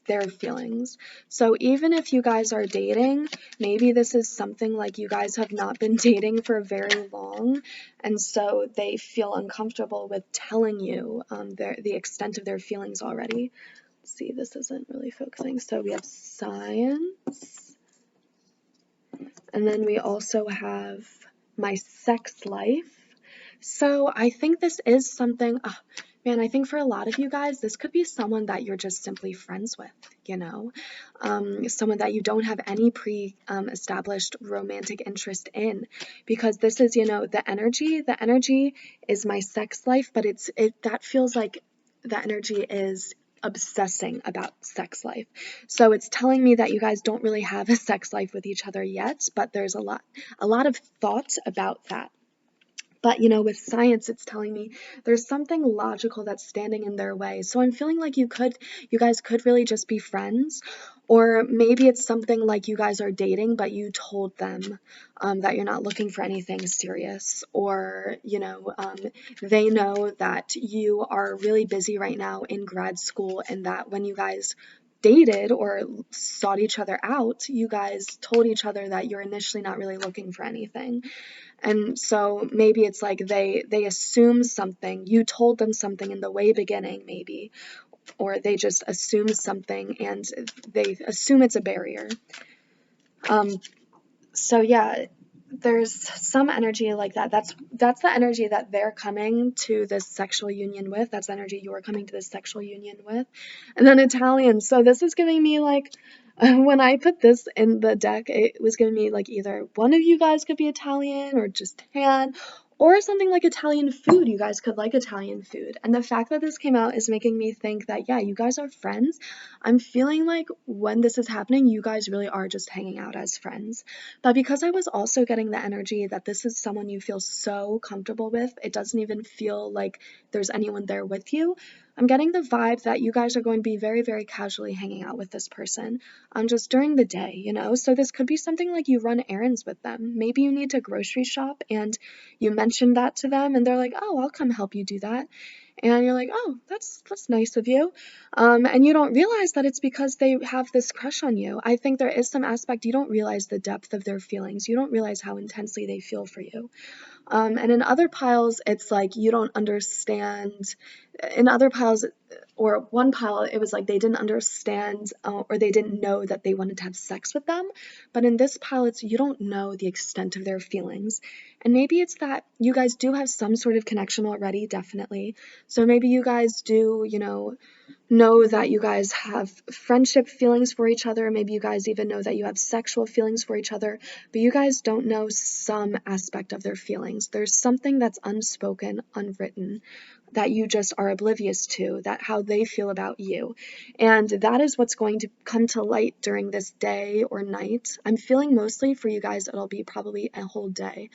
their feelings. So even if you guys are dating, maybe this is something like you guys have not been dating for very long, and so they feel uncomfortable with telling you the extent of their feelings already. Let's see, this isn't really focusing. So we have science, and then we also have my sex life. So I think this is something, man, I think for a lot of you guys, this could be someone that you're just simply friends with, you know, someone that you don't have any established romantic interest in, because this is, you know, the energy is my sex life, but that feels like the energy is obsessing about sex life. So it's telling me that you guys don't really have a sex life with each other yet, but there's a lot of thought about that. But, you know, with science, it's telling me there's something logical that's standing in their way. So I'm feeling like you guys could really just be friends. Or maybe it's something like you guys are dating, but you told them that you're not looking for anything serious. Or, you know, they know that you are really busy right now in grad school, and that when you guys dated or sought each other out, you guys told each other that you're initially not really looking for anything. And so maybe it's like they assume something, you told them something in the way beginning maybe, or they just assume something and they assume it's a barrier. So yeah, there's some energy like that. That's the energy that they're coming to this sexual union with. That's the energy you're coming to this sexual union with. And then Italian. So this is giving me like, when I put this in the deck, it was giving me like either one of you guys could be Italian or just tan, or something like Italian food. You guys could like Italian food. And the fact that this came out is making me think that, yeah, you guys are friends. I'm feeling like when this is happening, you guys really are just hanging out as friends. But because I was also getting the energy that this is someone you feel so comfortable with, it doesn't even feel like there's anyone there with you. I'm getting the vibe that you guys are going to be very, very casually hanging out with this person, just during the day, you know? So this could be something like you run errands with them. Maybe you need to grocery shop and you mention that to them and they're like, oh, I'll come help you do that. And you're like, oh, that's nice of you. And you don't realize that it's because they have this crush on you. I think there is some aspect you don't realize the depth of their feelings. You don't realize how intensely they feel for you. And in other piles, it's like you don't understand. In other piles, or one pile, it was like they didn't understand or they didn't know that they wanted to have sex with them. But in this pile, it's you don't know the extent of their feelings. And maybe it's that you guys do have some sort of connection already, definitely. So maybe you guys do, you know that you guys have friendship feelings for each other. Maybe you guys even know that you have sexual feelings for each other, but you guys don't know some aspect of their feelings. There's something that's unspoken, unwritten, that you just are oblivious to, that how they feel about you. And that is what's going to come to light during this day or night. I'm feeling mostly for you guys, it'll be probably a whole day.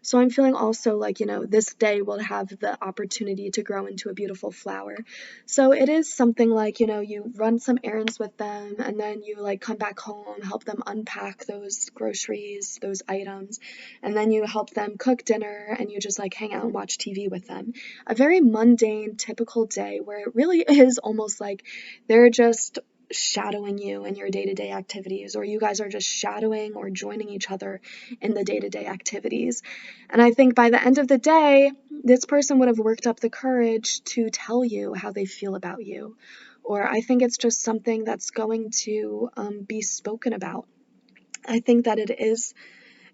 So I'm feeling also like, this day will have the opportunity to grow into a beautiful flower. So it is something like, you run some errands with them and then you like come back home, help them unpack those groceries, those items, and then you help them cook dinner and you just like hang out and watch TV with them. A very mundane, typical day where it really is almost like they're just shadowing you in your day-to-day activities, or you guys are just shadowing or joining each other in the day-to-day activities. And I think by the end of the day, this person would have worked up the courage to tell you how they feel about you. Or I think it's just something that's going to be spoken about. I think that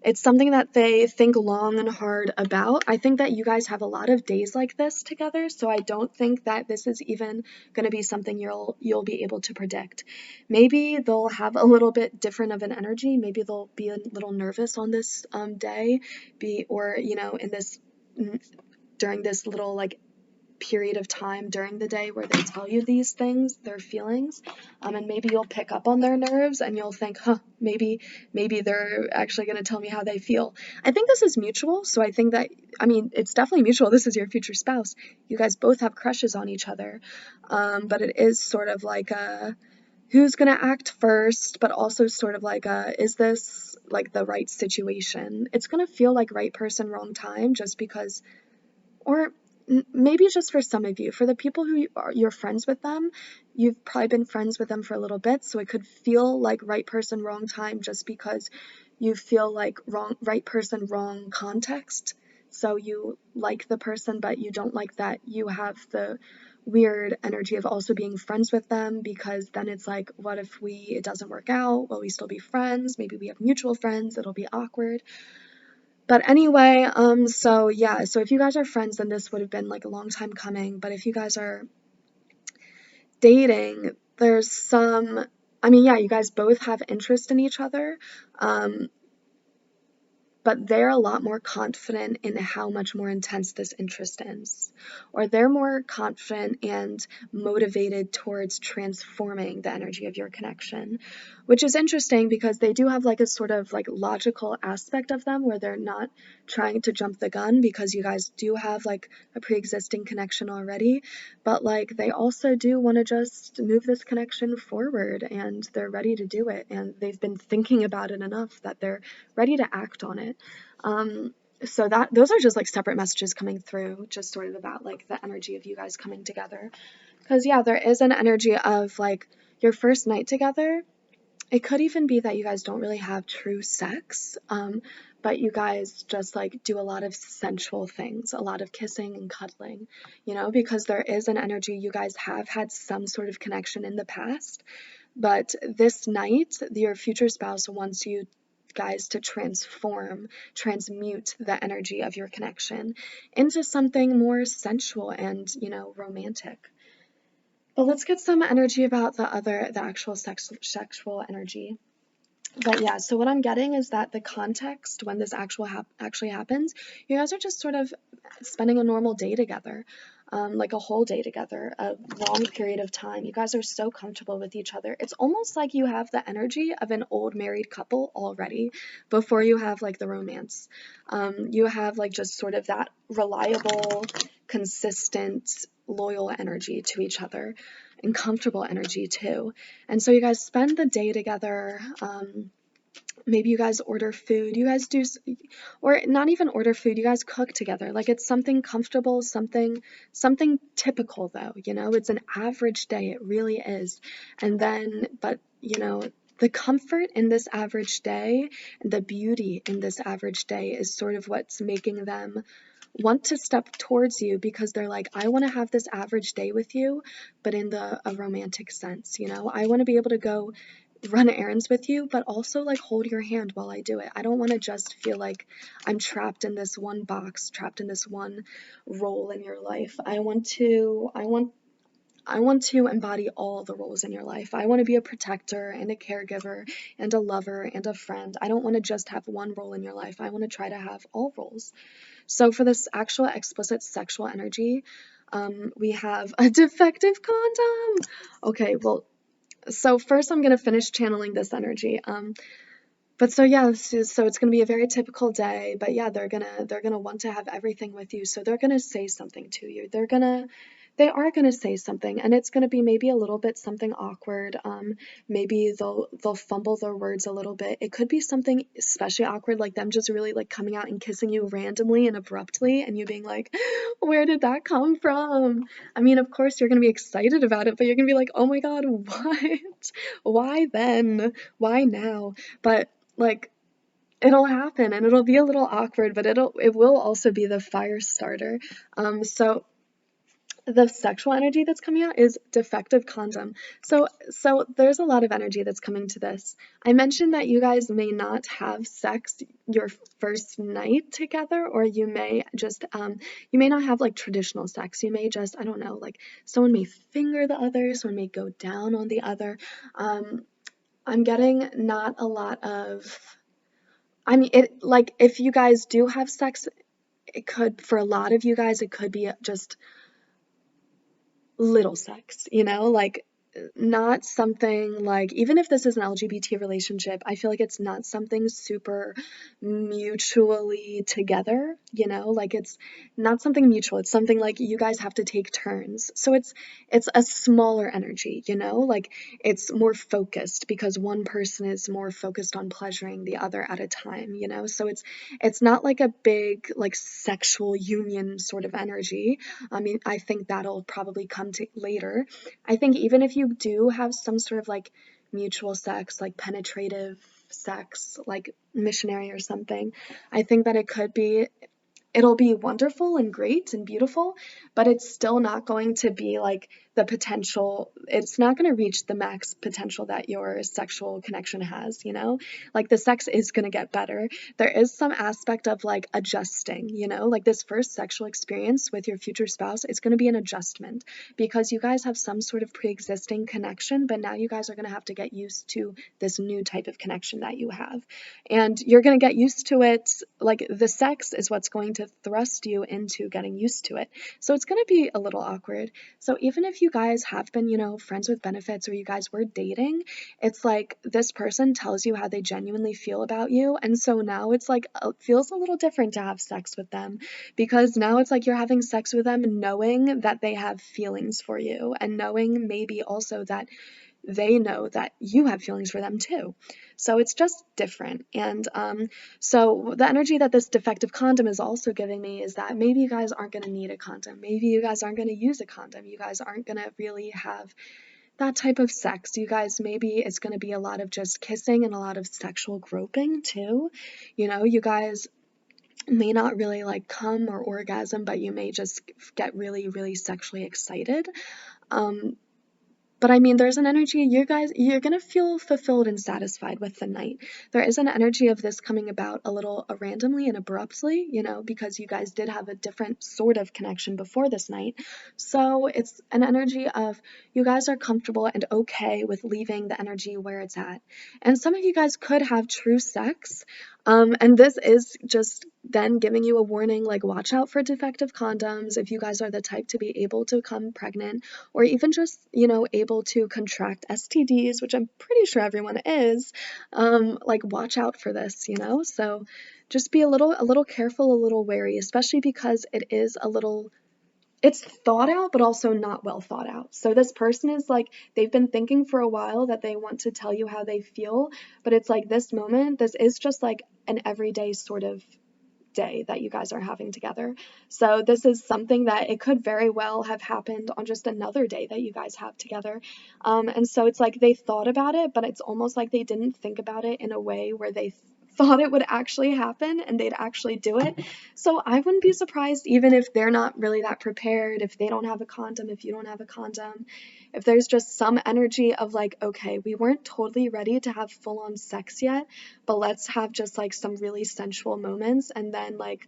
it's something that they think long and hard about. I think that you guys have a lot of days like this together, so I don't think that this is even going to be something you'll be able to predict. Maybe they'll have a little bit different of an energy. Maybe they'll be a little nervous on this day, in this during this little like period of time during the day where they tell you these things, their feelings, and maybe you'll pick up on their nerves and you'll think, maybe they're actually going to tell me how they feel. I think this is mutual, so I think that, it's definitely mutual. This is your future spouse. You guys both have crushes on each other, but it is sort of like who's going to act first, but also sort of like is this like the right situation? It's going to feel like right person, wrong time, just because, or maybe just for some of you, for the people who you're friends with them, you've probably been friends with them for a little bit, so it could feel like right person, wrong time just because you feel like right person, wrong context. So you like the person, but you don't like that you have the weird energy of also being friends with them, because then it's like, what if it doesn't work out? Will we still be friends? Maybe we have mutual friends, it'll be awkward. But anyway, so yeah, so if you guys are friends, then this would have been like a long time coming. But if you guys are dating, there's some, I mean, yeah, you guys both have interest in each other. But they're a lot more confident in how much more intense this interest is, or they're more confident and motivated towards transforming the energy of your connection, which is interesting because they do have like a sort of like logical aspect of them where they're not trying to jump the gun, because you guys do have like a pre-existing connection already, but like they also do want to just move this connection forward, and they're ready to do it, and they've been thinking about it enough that they're ready to act on it. So those are just like separate messages coming through, just sort of about like the energy of you guys coming together. Because yeah, there is an energy of like your first night together. It could even be that you guys don't really have true sex, but you guys just like do a lot of sensual things, a lot of kissing and cuddling, because there is an energy you guys have had some sort of connection in the past. But this night, your future spouse wants you guys to transmute the energy of your connection into something more sensual and, romantic. But let's get some energy about the actual sexual energy. But yeah, so what I'm getting is that the context when this actually happens, you guys are just sort of spending a normal day together, like a whole day together, a long period of time. You guys are so comfortable with each other. It's almost like you have the energy of an old married couple already before you have like the romance. You have like just sort of that reliable, consistent, loyal energy to each other, and comfortable energy too. And so you guys spend the day together. Maybe you guys order food, you guys do, or not even order food, you guys cook together. Like it's something comfortable, something typical though, it's an average day, it really is. And then, but the comfort in this average day and the beauty in this average day is sort of what's making them want to step towards you, because they're like, I want to have this average day with you, but in a romantic sense, I want to be able to go run errands with you, but also like hold your hand while I do it. I don't want to just feel like I'm trapped in this one box, trapped in this one role in your life. I want to embody all the roles in your life. I want to be a protector and a caregiver and a lover and a friend. I don't want to just have one role in your life. I want to try to have all roles. So for this actual explicit sexual energy, we have a defective condom. Okay, well, so first I'm going to finish channeling this energy. But so yeah, so it's gonna be a very typical day, but yeah, they're gonna want to have everything with you, so they're gonna say something to you. They are gonna say something, and it's gonna be maybe a little bit something awkward. Maybe they'll fumble their words a little bit. It could be something especially awkward, like them just really like coming out and kissing you randomly and abruptly, and you being like, where did that come from? I mean, of course you're gonna be excited about it, but you're gonna be like, oh my God, what? Why then? Why now? But like, it'll happen and it'll be a little awkward, but it will also be the fire starter. So the sexual energy that's coming out is defective condom. So there's a lot of energy that's coming to this. I mentioned that you guys may not have sex your first night together, or you may just you may not have like traditional sex. You may just, I don't know, like someone may finger the other, someone may go down on the other. I'm getting not a lot of, I mean, it, like, if you guys do have sex, it could, for a lot of you guys, it could be just little sex, like not something like, even if this is an LGBT relationship, I feel like it's not something super mutually together, you know, like it's not something mutual. It's something like you guys have to take turns. So it's a smaller energy, you know, like it's more focused because one person is more focused on pleasuring the other at a time, you know. So it's not like a big like sexual union sort of energy. I mean, I think that'll probably come to later. I think even if you do have some sort of like mutual sex, like penetrative sex, like missionary or something, I think that it'll be wonderful and great and beautiful, but it's still not going to be like the potential. It's not going to reach the max potential that your sexual connection has, you know? Like the sex is going to get better. There is some aspect of like adjusting, you know? Like this first sexual experience with your future spouse, it's going to be an adjustment because you guys have some sort of pre-existing connection, but now you guys are going to have to get used to this new type of connection that you have. And you're going to get used to it. Like the sex is what's going to thrust you into getting used to it. So it's going to be a little awkward. So even if you guys have been, you know, friends with benefits or you guys were dating, it's like this person tells you how they genuinely feel about you. And so now it's like, it feels a little different to have sex with them because now it's like you're having sex with them knowing that they have feelings for you and knowing maybe also that they know that you have feelings for them too. So it's just different. And so the energy that this defective condom is also giving me is that maybe you guys aren't going to need a condom. Maybe you guys aren't going to use a condom. You guys aren't going to really have that type of sex. You guys, maybe it's going to be a lot of just kissing and a lot of sexual groping too. You know, you guys may not really like come or orgasm, but you may just get really, really sexually excited. But I mean, there's an energy, you guys, you're gonna feel fulfilled and satisfied with the night. There is an energy of this coming about a little randomly and abruptly, you know, because you guys did have a different sort of connection before this night. So it's an energy of you guys are comfortable and okay with leaving the energy where it's at. And some of you guys could have true sex. And this is just then giving you a warning, like watch out for defective condoms if you guys are the type to be able to become pregnant or even just, you know, able to contract STDs, which I'm pretty sure everyone is, like watch out for this, you know? So just be a little careful, a little wary, especially because it is a little, it's thought out, but also not well thought out. So this person is like, they've been thinking for a while that they want to tell you how they feel, but it's like this moment, this is just like an everyday sort of day that you guys are having together. So this is something that it could very well have happened on just another day that you guys have together. And so it's like they thought about it, but it's almost like they didn't think about it in a way where they thought it would actually happen and they'd actually do it. So I wouldn't be surprised even if they're not really that prepared, if they don't have a condom, if you don't have a condom, if there's just some energy of like, okay, we weren't totally ready to have full on sex yet, but let's have just like some really sensual moments and then like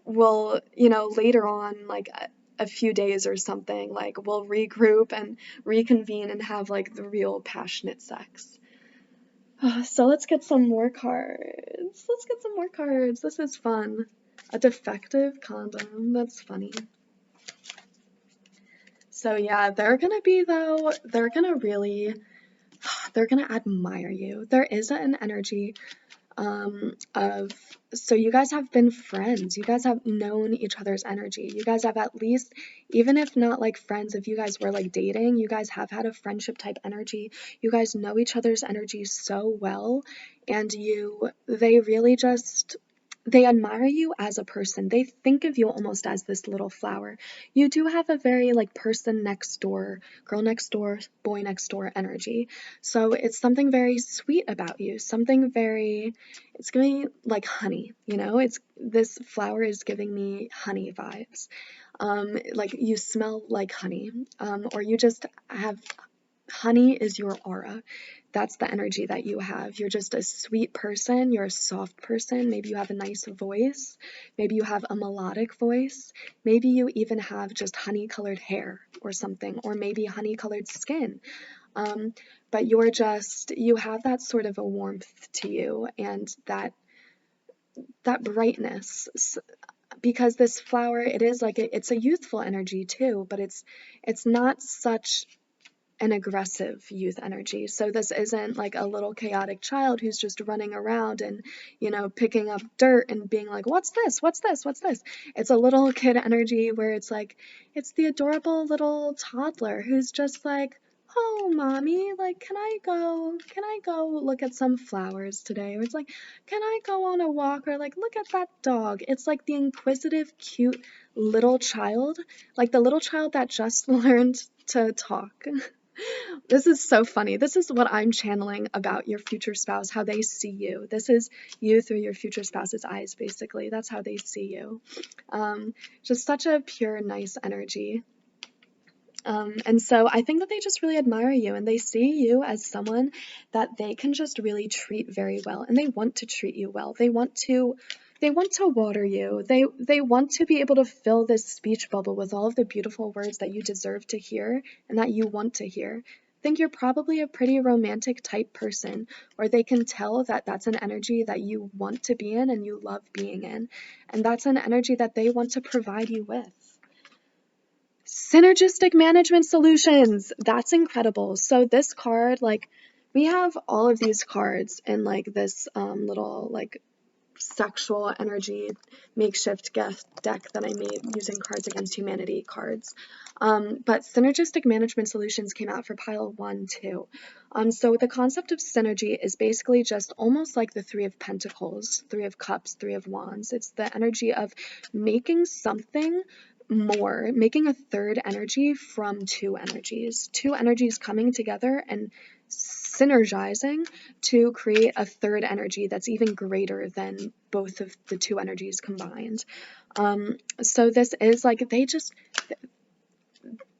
we'll, you know, later on, like a few days or something, like we'll regroup and reconvene and have like the real passionate sex. So let's get some more cards. Let's get some more cards. This is fun. A defective condom. That's funny. So yeah, they're gonna be though, they're gonna really, they're gonna admire you. There is an energy of, so you guys have been friends, you guys have known each other's energy, you guys have at least, even if not like friends, if you guys were like dating, you guys have had a friendship type energy, you guys know each other's energy so well, and they really just, they admire you as a person. They think of you almost as this little flower. You do have a very like person next door, girl next door, boy next door energy. So it's something very sweet about you, something very, it's giving me like honey, you know, it's, this flower is giving me honey vibes. Like you smell like honey, or you just have, honey is your aura. That's the energy that you have. You're just a sweet person. You're a soft person. Maybe you have a nice voice. Maybe you have a melodic voice. Maybe you even have just honey colored hair or something, or maybe honey colored skin. But you're just, you have that sort of a warmth to you and that brightness, because this flower, it is like it's a youthful energy too, but it's not such an aggressive youth energy. So this isn't like a little chaotic child who's just running around and, you know, picking up dirt and being like, what's this? What's this? What's this? It's a little kid energy where it's like, it's the adorable little toddler who's just like, oh, mommy, like, can I go look at some flowers today? Or it's like, can I go on a walk? Or like, look at that dog. It's like the inquisitive, cute little child, like the little child that just learned to talk. This is so funny. This is what I'm channeling about your future spouse, how they see you. This is you through your future spouse's eyes, basically. That's how they see you. Just such a pure, nice energy. And so I think that they just really admire you, and they see you as someone that they can just really treat very well, and they want to treat you well. They want to water you. They want to be able to fill this speech bubble with all of the beautiful words that you deserve to hear and that you want to hear. I think you're probably a pretty romantic type person, or they can tell that that's an energy that you want to be in and you love being in, and that's an energy that they want to provide you with. Synergistic management solutions. That's incredible. So this card, like, we have all of these cards in like this little like sexual energy makeshift deck that I made using Cards Against Humanity cards. But synergistic management solutions came out for pile 1 too. So the concept of synergy is basically just almost like the Three of Pentacles, Three of Cups, Three of Wands. It's the energy of making something more, making a third energy from two energies coming together and synergizing to create a third energy that's even greater than both of the two energies combined. So this is like,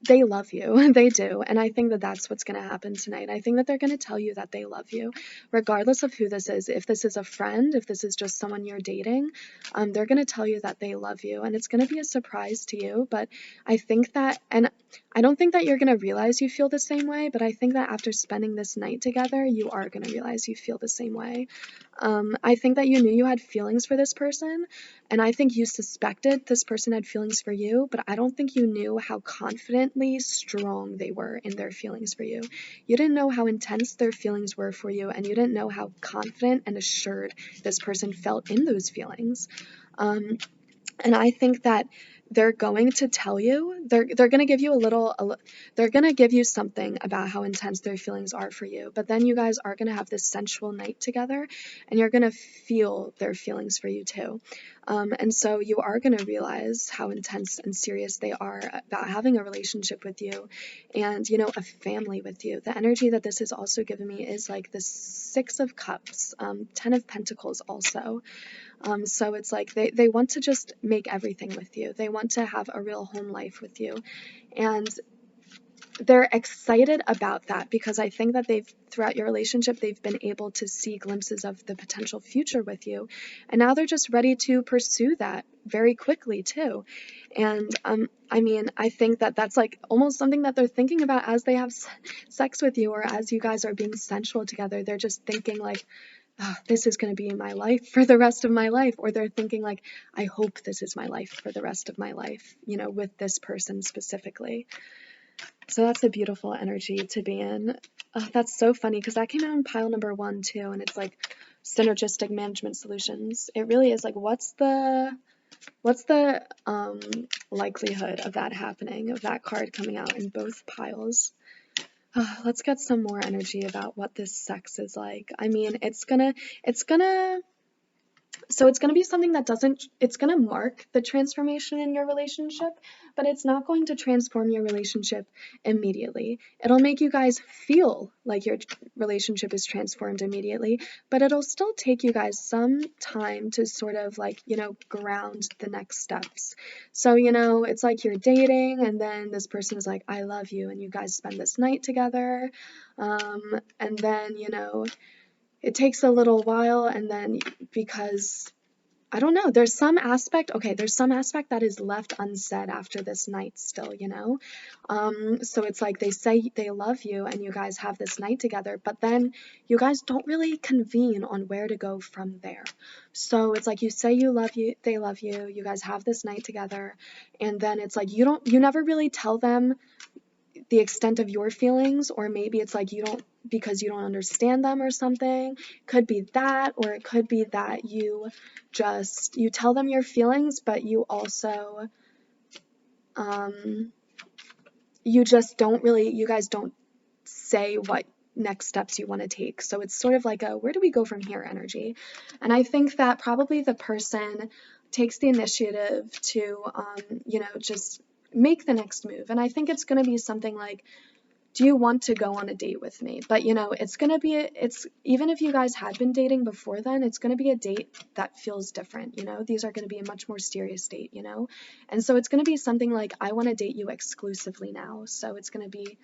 they love you. They do. And I think that that's what's going to happen tonight. I think that they're going to tell you that they love you, regardless of who this is. If this is a friend, if this is just someone you're dating, they're going to tell you that they love you. And it's going to be a surprise to you. But I think that, and I don't think that you're going to realize you feel the same way, but I think that after spending this night together, you are going to realize you feel the same way. I think that you knew you had feelings for this person, and I think you suspected this person had feelings for you, but I don't think you knew how confidently strong they were in their feelings for you. You didn't know how intense their feelings were for you, and you didn't know how confident and assured this person felt in those feelings. And I think that they're going to tell you, they're going to give you they're going to give you something about how intense their feelings are for you, but then you guys are going to have this sensual night together, and you're going to feel their feelings for you too. And so you are going to realize how intense and serious they are about having a relationship with you and, you know, a family with you. The energy that this has also given me is like the Six of Cups, 10 of Pentacles also. So it's like they want to just make everything with you. They want to have a real home life with you. And they're excited about that because I think that throughout your relationship, they've been able to see glimpses of the potential future with you. And now they're just ready to pursue that very quickly too. And I mean, I think that that's like almost something that they're thinking about as they have sex with you, or as you guys are being sensual together. They're just thinking like, oh, this is going to be my life for the rest of my life. Or they're thinking like, I hope this is my life for the rest of my life, you know, with this person specifically. So that's a beautiful energy to be in. That's so funny because that came out in pile number 1 too, and it's like synergistic management solutions. It really is like, what's the likelihood of that happening, of that card coming out in both piles? Let's get some more energy about what this sex is like. I mean, it's gonna be something that it's going to mark the transformation in your relationship, but it's not going to transform your relationship immediately. It'll make you guys feel like your relationship is transformed immediately, but it'll still take you guys some time to sort of like, you know, ground the next steps. So, you know, it's like you're dating and then this person is like, I love you, and you guys spend this night together. And then, you know, it takes a little while, and then because I don't know, there's some aspect that is left unsaid after this night still, you know? So it's like they say they love you and you guys have this night together, but then you guys don't really convene on where to go from there. So it's like you say they love you, you guys have this night together, and then it's like you never really tell them the extent of your feelings, or maybe it's like because you don't understand them or something. Could be that, or it could be that you tell them your feelings, but you also, you guys don't say what next steps you want to take. So it's sort of like a where do we go from here energy. And I think that probably the person takes the initiative to, just make the next move. And I think it's going to be something like, do you want to go on a date with me? But it's going to be, even if you guys had been dating before then, it's going to be a date that feels different. These are going to be a much more serious date, and so it's going to be something like, I want to date you exclusively now. So it's going to be,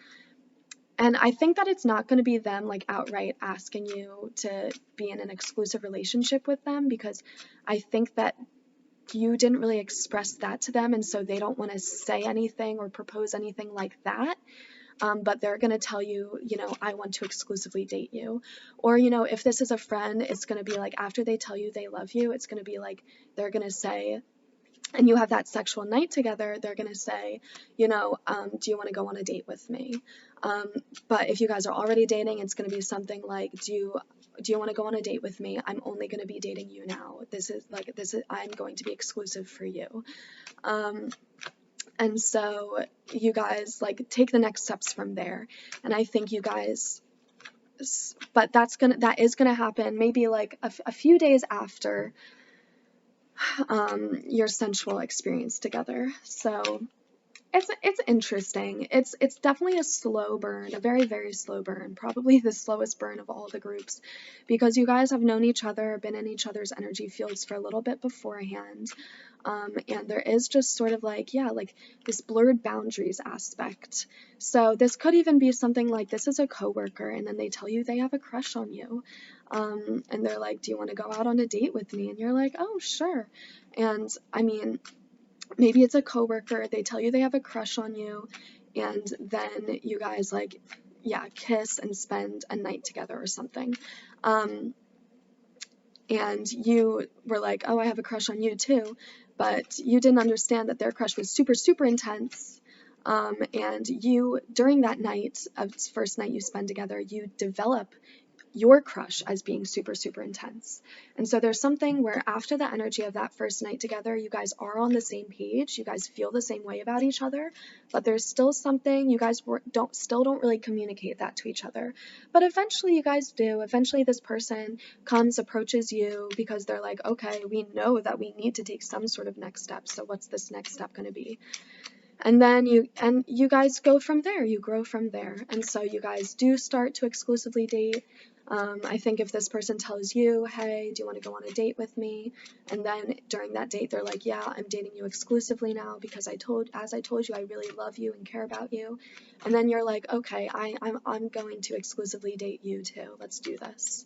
and I think that it's not going to be them like outright asking you to be in an exclusive relationship with them, because I think that you didn't really express that to them, and so they don't want to say anything or propose anything like that. But they're going to tell you, I want to exclusively date you. Or, if this is a friend, it's going to be like, after they tell you they love you, it's going to be like, they're going to say, and you have that sexual night together, they're going to say, do you want to go on a date with me? But if you guys are already dating, it's going to be something like, do you want to go on a date with me? I'm only going to be dating you now. I'm going to be exclusive for you. And so you guys like take the next steps from there. And I think you guys, but that is gonna happen maybe like a few days after your sensual experience together. So it's interesting. It's definitely a slow burn, a very, very slow burn, probably the slowest burn of all the groups, because you guys have known each other, been in each other's energy fields for a little bit beforehand. And there is just sort of like, like this blurred boundaries aspect. So this could even be something like, this is a coworker, and then they tell you they have a crush on you. And they're like, do you want to go out on a date with me? And you're like, oh, sure. And I mean, maybe it's a coworker, they tell you they have a crush on you, and then you guys like, kiss and spend a night together or something. And you were like, oh, I have a crush on you too, but you didn't understand that their crush was super, super intense. And you, during that night, first night you spend together, you develop your crush as being super, super intense. And so there's something where after the energy of that first night together, you guys are on the same page, you guys feel the same way about each other, but there's still something, you guys don't really communicate that to each other. But eventually you guys do. Eventually this person approaches you, because they're like, okay, we know that we need to take some sort of next step. So what's this next step going to be? And then you guys go from there, you grow from there. And so you guys do start to exclusively date. I think if this person tells you, hey, do you want to go on a date with me? And then during that date, they're like, yeah, I'm dating you exclusively now because as I told you, I really love you and care about you. And then you're like, okay, I'm going to exclusively date you too. Let's do this.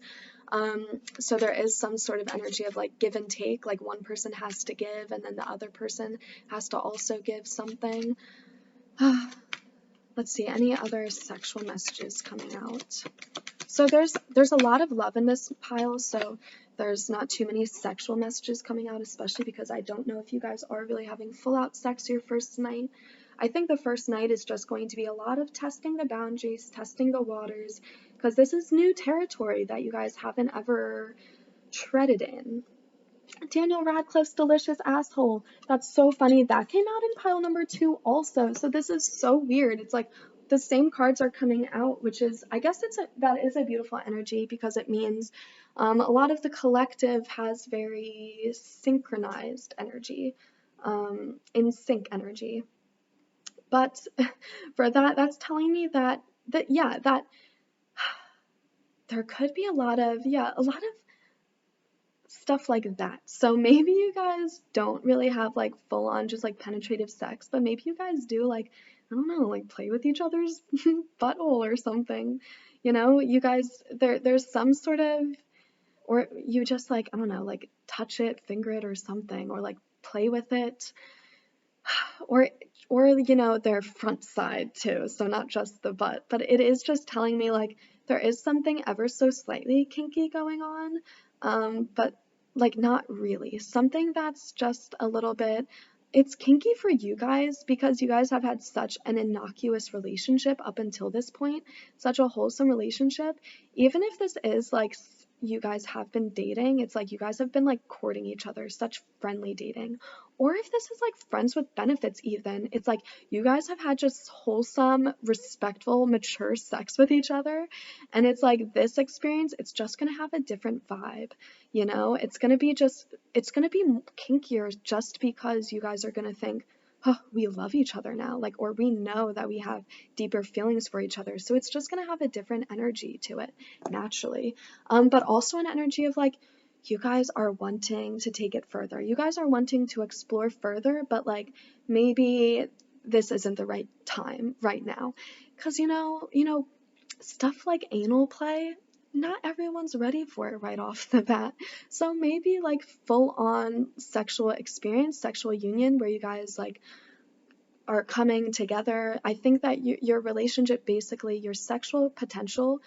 So there is some sort of energy of like give and take, like one person has to give and then the other person has to also give something. Let's see, any other sexual messages coming out? So there's a lot of love in this pile, so there's not too many sexual messages coming out, especially because I don't know if you guys are really having full out sex your first night. I think the first night is just going to be a lot of testing the boundaries, testing the waters, because this is new territory that you guys haven't ever treaded in. Daniel Radcliffe's delicious asshole. That's so funny. That came out in pile number 2 also. So this is so weird. It's like the same cards are coming out, which is, I guess that is a beautiful energy, because it means a lot of the collective has very synchronized energy, in sync energy. But for that's telling me that there could be a lot of stuff like that. So maybe you guys don't really have like full on just like penetrative sex, but maybe you guys do like, I don't know, like play with each other's butthole or something. You guys, there's some sort of, or you just like, I don't know, like touch it, finger it or something, or like play with it. Or their front side too, so not just the butt, but it is just telling me like there is something ever so slightly kinky going on, but like not really, something that's just a little bit it's kinky for you guys because you guys have had such an innocuous relationship up until this point, such a wholesome relationship. Even if this is like you guys have been dating, it's like you guys have been like courting each other, such friendly dating. Or if this is like friends with benefits, even, it's like you guys have had just wholesome, respectful, mature sex with each other. And it's like this experience, it's just gonna have a different vibe. You know, it's gonna be kinkier just because you guys are gonna think, oh, we love each other now, like, or we know that we have deeper feelings for each other. So it's just gonna have a different energy to it naturally. But also an energy of like, you guys are wanting to take it further. You guys are wanting to explore further, but like maybe this isn't the right time right now. Cause stuff like anal play, not everyone's ready for it right off the bat. So maybe like full on sexual experience, sexual union where you guys like are coming together. I think that your relationship, basically your sexual potential,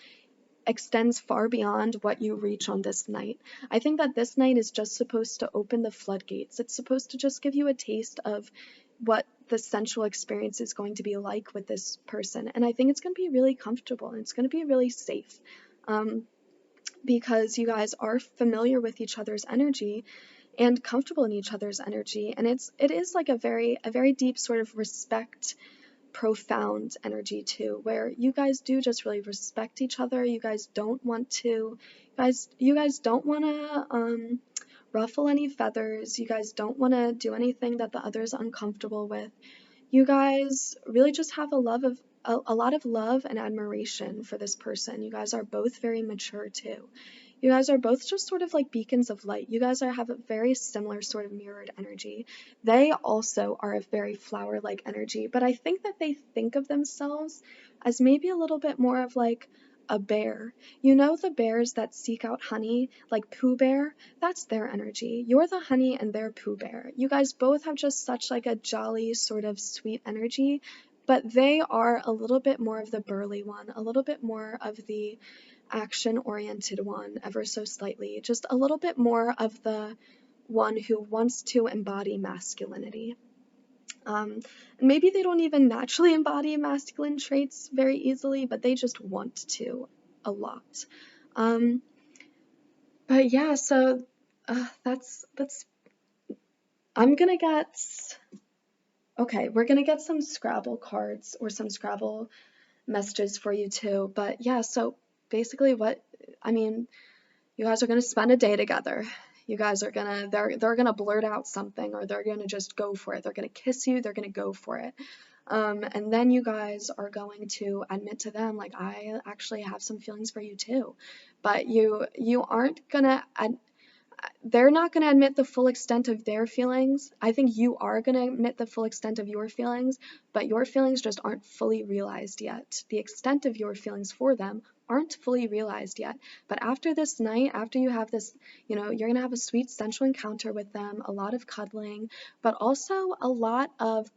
extends far beyond what you reach on this night. I think that this night is just supposed to open the floodgates. It's supposed to just give you a taste of what the sensual experience is going to be like with this person. And I think it's going to be really comfortable and it's going to be really safe. Because you guys are familiar with each other's energy and comfortable in each other's energy, and it is like a very deep sort of respect, profound energy too, where you guys do just really respect each other. You guys don't want to ruffle any feathers. You guys don't want to do anything that the other's uncomfortable with. You guys really just have a lot of love and admiration for this person. You guys are both very mature too. You guys are both just sort of like beacons of light. You guys have a very similar sort of mirrored energy. They also are a very flower-like energy, but I think that they think of themselves as maybe a little bit more of like a bear. You know, the bears that seek out honey, like Pooh Bear? That's their energy. You're the honey and they're Pooh Bear. You guys both have just such like a jolly sort of sweet energy, but they are a little bit more of the burly one, a little bit more of the action-oriented one, ever so slightly, just a little bit more of the one who wants to embody masculinity. And maybe they don't even naturally embody masculine traits very easily, but they just want to a lot. But yeah, so that's I'm gonna get, okay, we're gonna get some Scrabble cards or some Scrabble messages for you too. But yeah, so basically you guys are gonna spend a day together. You guys are gonna, they're gonna blurt out something, or they're gonna just go for it. They're gonna kiss you, they're gonna go for it. And then you guys are going to admit to them, like, I actually have some feelings for you too. But you aren't gonna, they're not gonna admit the full extent of their feelings. I think you are gonna admit the full extent of your feelings, but your feelings just aren't fully realized yet. The extent of your feelings for them aren't fully realized yet. But after this night, after you have this, you're gonna have a sweet sensual encounter with them, a lot of cuddling, but also a lot of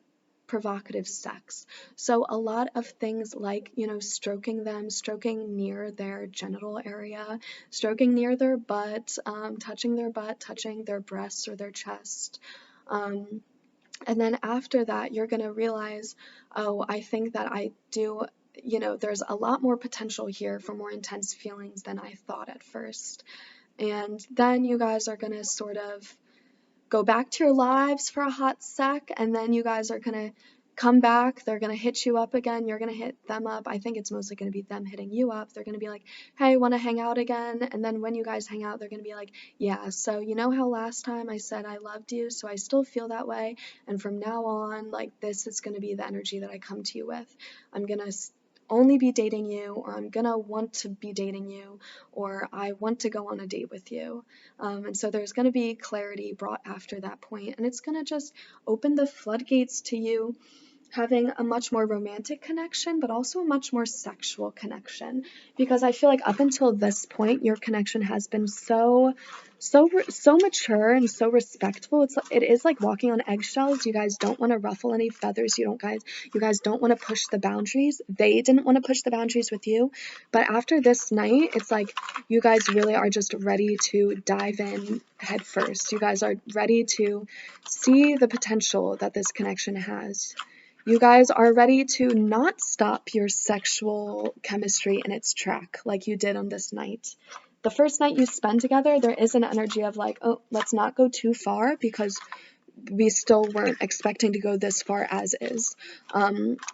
provocative sex. So a lot of things like, stroking them, stroking near their genital area, stroking near their butt, touching their butt, touching their breasts or their chest. And then after that, you're going to realize, oh, I think that I do, there's a lot more potential here for more intense feelings than I thought at first. And then you guys are going to sort of go back to your lives for a hot sec, and then you guys are gonna come back. They're gonna hit you up again. You're gonna hit them up. I think it's mostly gonna be them hitting you up. They're gonna be like, hey, wanna hang out again? And then when you guys hang out, they're gonna be like, yeah, so you know how last time I said I loved you, so I still feel that way, and from now on, like, this is gonna be the energy that I come to you with. I'm gonna only be dating you, or I'm gonna want to be dating you, or I want to go on a date with you. And so there's gonna be clarity brought after that point, and it's gonna just open the floodgates to you having a much more romantic connection, but also a much more sexual connection, because I feel like up until this point, your connection has been so mature and so respectful. It is like walking on eggshells. You guys don't want to ruffle any feathers. You guys don't want to push the boundaries. They didn't want to push the boundaries with you, but after this night, it's like you guys really are just ready to dive in head first. You guys are ready to see the potential that this connection has. You guys are ready to not stop your sexual chemistry in its track like you did on this night. The first night you spend together, there is an energy of like, oh, let's not go too far, because we still weren't expecting to go this far as is.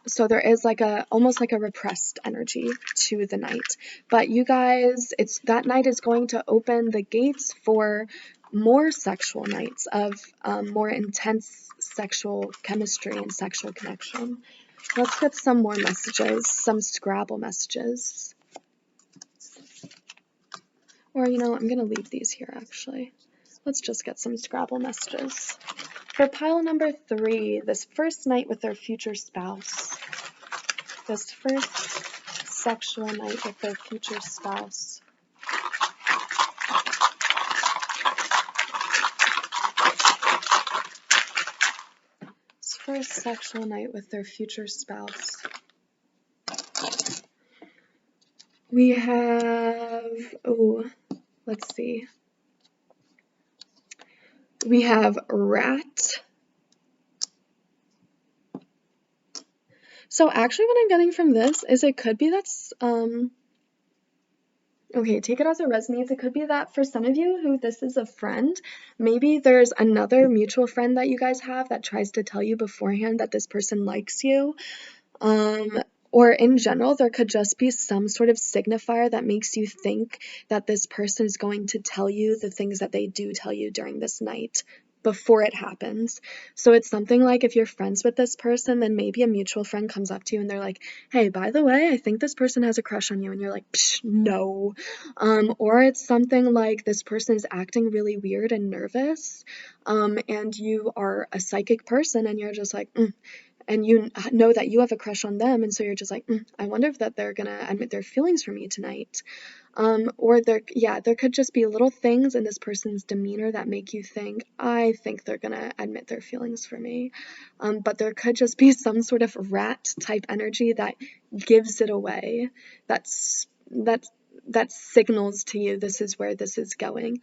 So there is like almost like a repressed energy to the night. But you guys, that night is going to open the gates for more sexual nights of more intense sexual chemistry and sexual connection. Let's get some more messages, some Scrabble messages. Or, I'm going to leave these here, actually. Let's just get some Scrabble messages. For pile number 3, this first night with their future spouse. This first sexual night with their future spouse. This first sexual night with their future spouse. We have, let's see. We have rat. So actually what I'm getting from this is it could be that's, okay, take it as it resonates. It could be that for some of you who this is a friend, maybe there's another mutual friend that you guys have that tries to tell you beforehand that this person likes you. Or in general, there could just be some sort of signifier that makes you think that this person is going to tell you the things that they do tell you during this night before it happens. So it's something like if you're friends with this person, then maybe a mutual friend comes up to you and they're like, hey, by the way, I think this person has a crush on you. And you're like, psh, no. Or it's something like this person is acting really weird and nervous. And you are a psychic person and you're just like, and you know that you have a crush on them, and so you're just like, I wonder if that they're gonna admit their feelings for me tonight. Or there could just be little things in this person's demeanor that make you think, I think they're gonna admit their feelings for me. But there could just be some sort of rat type energy that gives it away, that signals to you this is where this is going.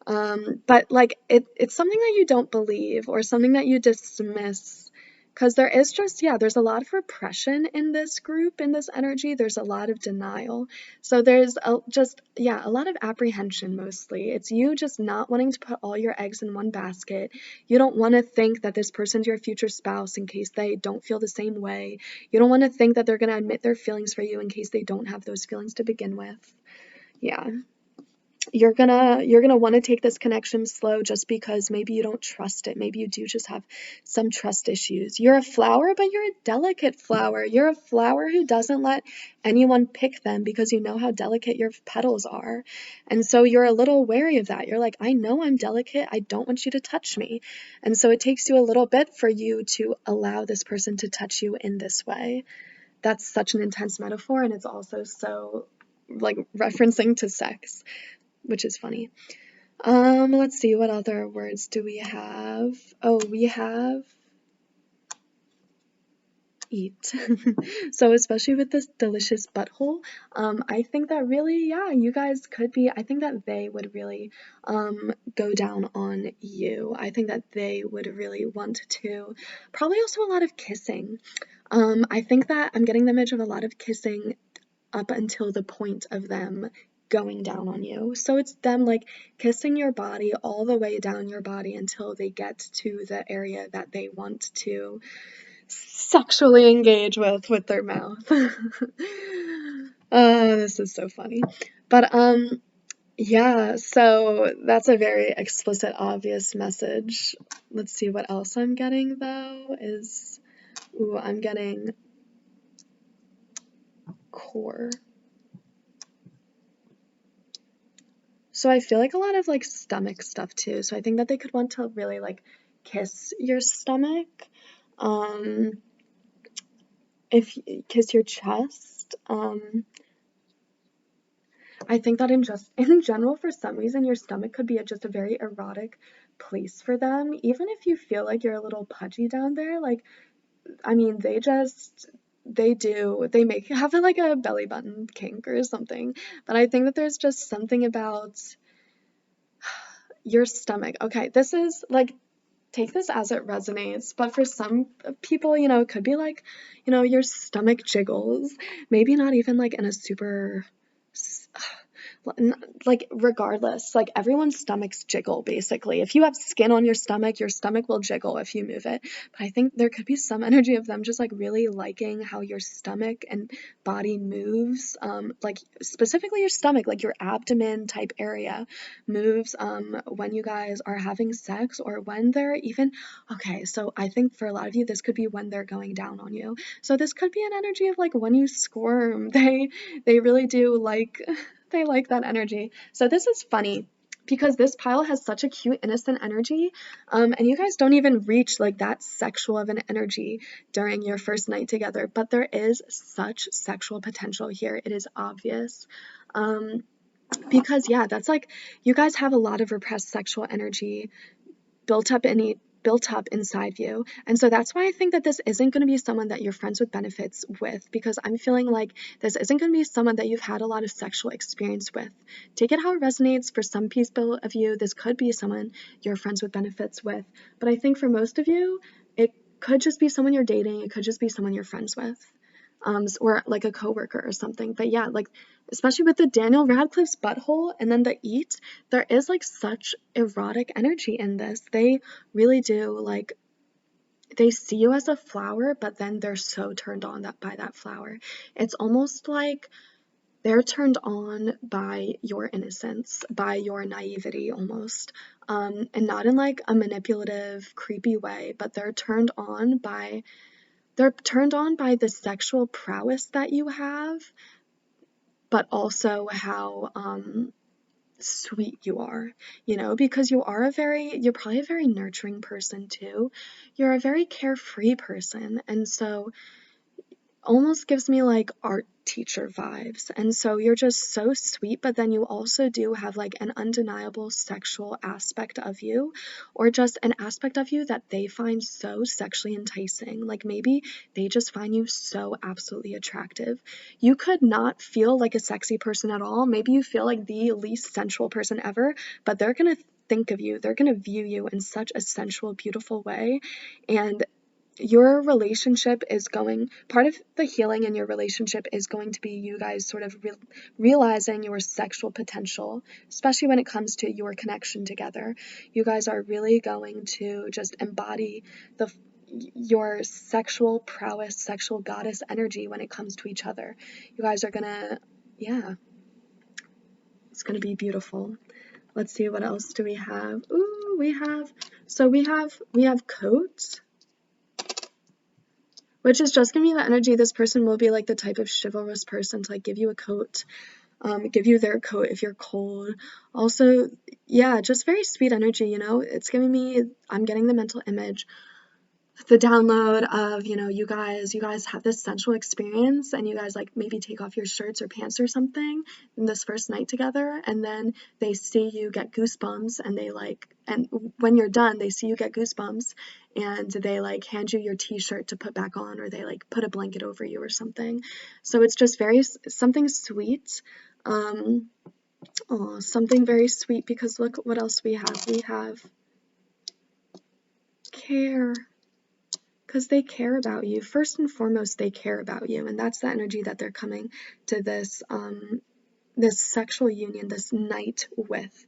But like it's something that you don't believe or something that you dismiss. Because there is there's a lot of repression in this group, in this energy. There's a lot of denial. So there's a lot of apprehension mostly. It's you just not wanting to put all your eggs in one basket. You don't want to think that this person's your future spouse in case they don't feel the same way. You don't want to think that they're going to admit their feelings for you in case they don't have those feelings to begin with. Yeah. You're gonna want to take this connection slow just because maybe you don't trust it. Maybe you do just have some trust issues. You're a flower, but you're a delicate flower. You're a flower who doesn't let anyone pick them because you know how delicate your petals are. And so you're a little wary of that. You're like, I know I'm delicate. I don't want you to touch me. And so it takes you a little bit for you to allow this person to touch you in this way. That's such an intense metaphor, and it's also so like referencing to sex, which is funny. Let's see, what other words do we have? Oh, we have eat. So especially with this delicious butthole, I think that really, you guys could be, I think that they would really go down on you. I think that they would really want to, probably also a lot of kissing. I think that I'm getting the image of a lot of kissing up until the point of them going down on you. So it's them like kissing your body all the way down your body until they get to the area that they want to sexually engage with their mouth. This is so funny. But so that's a very explicit, obvious message. Let's see what else I'm getting though is I'm getting core. So I feel like a lot of like stomach stuff too. So I think that they could want to really like kiss your stomach. if kiss your chest. I think that in general, for some reason, your stomach could be just a very erotic place for them. Even if you feel like you're a little pudgy down there, like, I mean, they have like a belly button kink or something. But I think that there's just something about your stomach. Okay, this is like, take this as it resonates, but for some people, it could be like, your stomach jiggles. Maybe not even like in a super, like, regardless, like, everyone's stomachs jiggle, basically. If you have skin on your stomach will jiggle if you move it. But I think there could be some energy of them just like really liking how your stomach and body moves, like specifically your stomach, like your abdomen type area moves when you guys are having sex, or when they're even, okay, so I think for a lot of you this could be when they're going down on you. So this could be an energy of like when you squirm. They really do like, they like that energy. So this is funny because this pile has such a cute, innocent energy, and you guys don't even reach like that sexual of an energy during your first night together, but there is such sexual potential here. It is obvious. Because yeah, that's like, you guys have a lot of repressed sexual energy built up inside you. And so that's why I think that this isn't going to be someone that you're friends with benefits with, because I'm feeling like this isn't going to be someone that you've had a lot of sexual experience with. Take it how it resonates. For some people of you, this could be someone you're friends with benefits with. But I think for most of you, it could just be someone you're dating. It could just be someone you're friends with. Or like a coworker or something. But yeah, like, especially with the Daniel Radcliffe's butthole and then the eat, there is like such erotic energy in this. They really do, like, they see you as a flower, but then they're so turned on by that flower. It's almost like they're turned on by your innocence, by your naivety almost, and not in like a manipulative, creepy way, but they're turned on by the sexual prowess that you have, but also how sweet you are, because you're probably a very nurturing person too. You're a very carefree person, and so almost gives me like art teacher vibes. And so you're just so sweet, but then you also do have like an undeniable sexual aspect of you, or just an aspect of you that they find so sexually enticing. Like, maybe they just find you so absolutely attractive. You could not feel like a sexy person at all. Maybe you feel like the least sensual person ever, but they're gonna think of you, they're gonna view you in such a sensual, beautiful way. And your relationship is part of the healing in your relationship is going to be you guys sort of realizing your sexual potential, especially when it comes to your connection together. You guys are really going to just embody your sexual prowess, sexual goddess energy when it comes to each other. You guys are gonna, yeah, it's gonna be beautiful. Let's see, what else do we have? Ooh, we have coat, which is just giving me the energy this person will be like the type of chivalrous person to like give you a coat, give you their coat if you're cold. Also, yeah, just very sweet energy, it's giving me, I'm getting the mental image, the download of, you guys have this sensual experience, and you guys like maybe take off your shirts or pants or something in this first night together, and then they see you get goosebumps, and when you're done, they see you get goosebumps, and they like hand you your t-shirt to put back on, or they like put a blanket over you or something. So it's just something sweet. Something very sweet, because look what else we have care. Because they care about you. First and foremost, they care about you, and that's the energy that they're coming to this sexual union, this night with.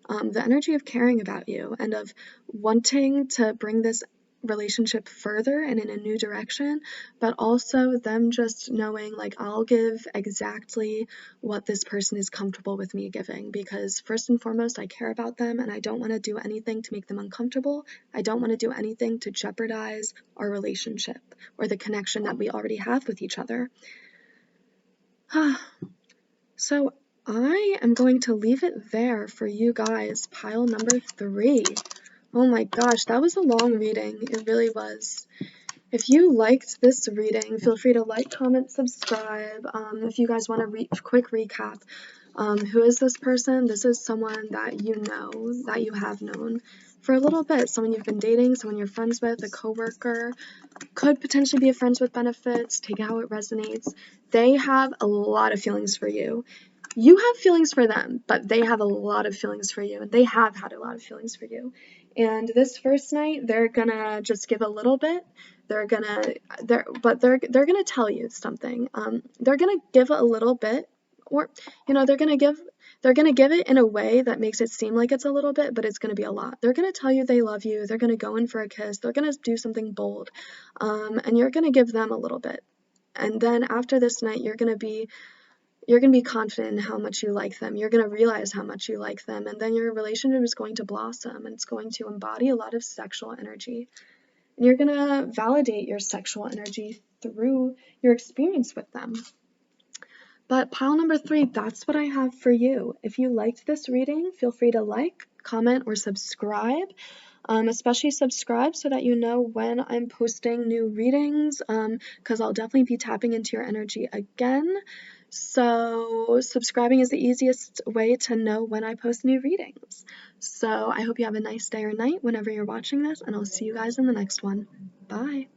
The energy of caring about you and of wanting to bring this relationship further and in a new direction, but also them just knowing, like, I'll give exactly what this person is comfortable with me giving, because first and foremost, I care about them, and I don't want to do anything to make them uncomfortable. I don't want to do anything to jeopardize our relationship or the connection that we already have with each other. So I am going to leave it there for you guys. Pile number 3. Oh my gosh, that was a long reading. It really was. If you liked this reading, feel free to like, comment, subscribe. If you guys want a quick recap, who is this person? This is someone that you know, that you have known for a little bit. Someone you've been dating, someone you're friends with, a coworker, could potentially be a friends with benefits. Take how it resonates. They have a lot of feelings for you. You have feelings for them, but they have a lot of feelings for you, and they have had a lot of feelings for you. And this first night, they're gonna just give a little bit. They're gonna tell you something. They're gonna give a little bit, or they're gonna give it in a way that makes it seem like it's a little bit, but it's gonna be a lot. They're gonna tell you they love you. They're gonna go in for a kiss. They're gonna do something bold, and you're gonna give them a little bit. And then after this night, you're gonna be confident in how much you like them. You're going to realize how much you like them, and then your relationship is going to blossom, and it's going to embody a lot of sexual energy. And you're going to validate your sexual energy through your experience with them. But pile number 3, that's what I have for you. If you liked this reading, feel free to like, comment, or subscribe. Especially subscribe so that you know when I'm posting new readings, because I'll definitely be tapping into your energy again. So subscribing is the easiest way to know when I post new readings. So I hope you have a nice day or night whenever you're watching this, and I'll see you guys in the next one. Bye.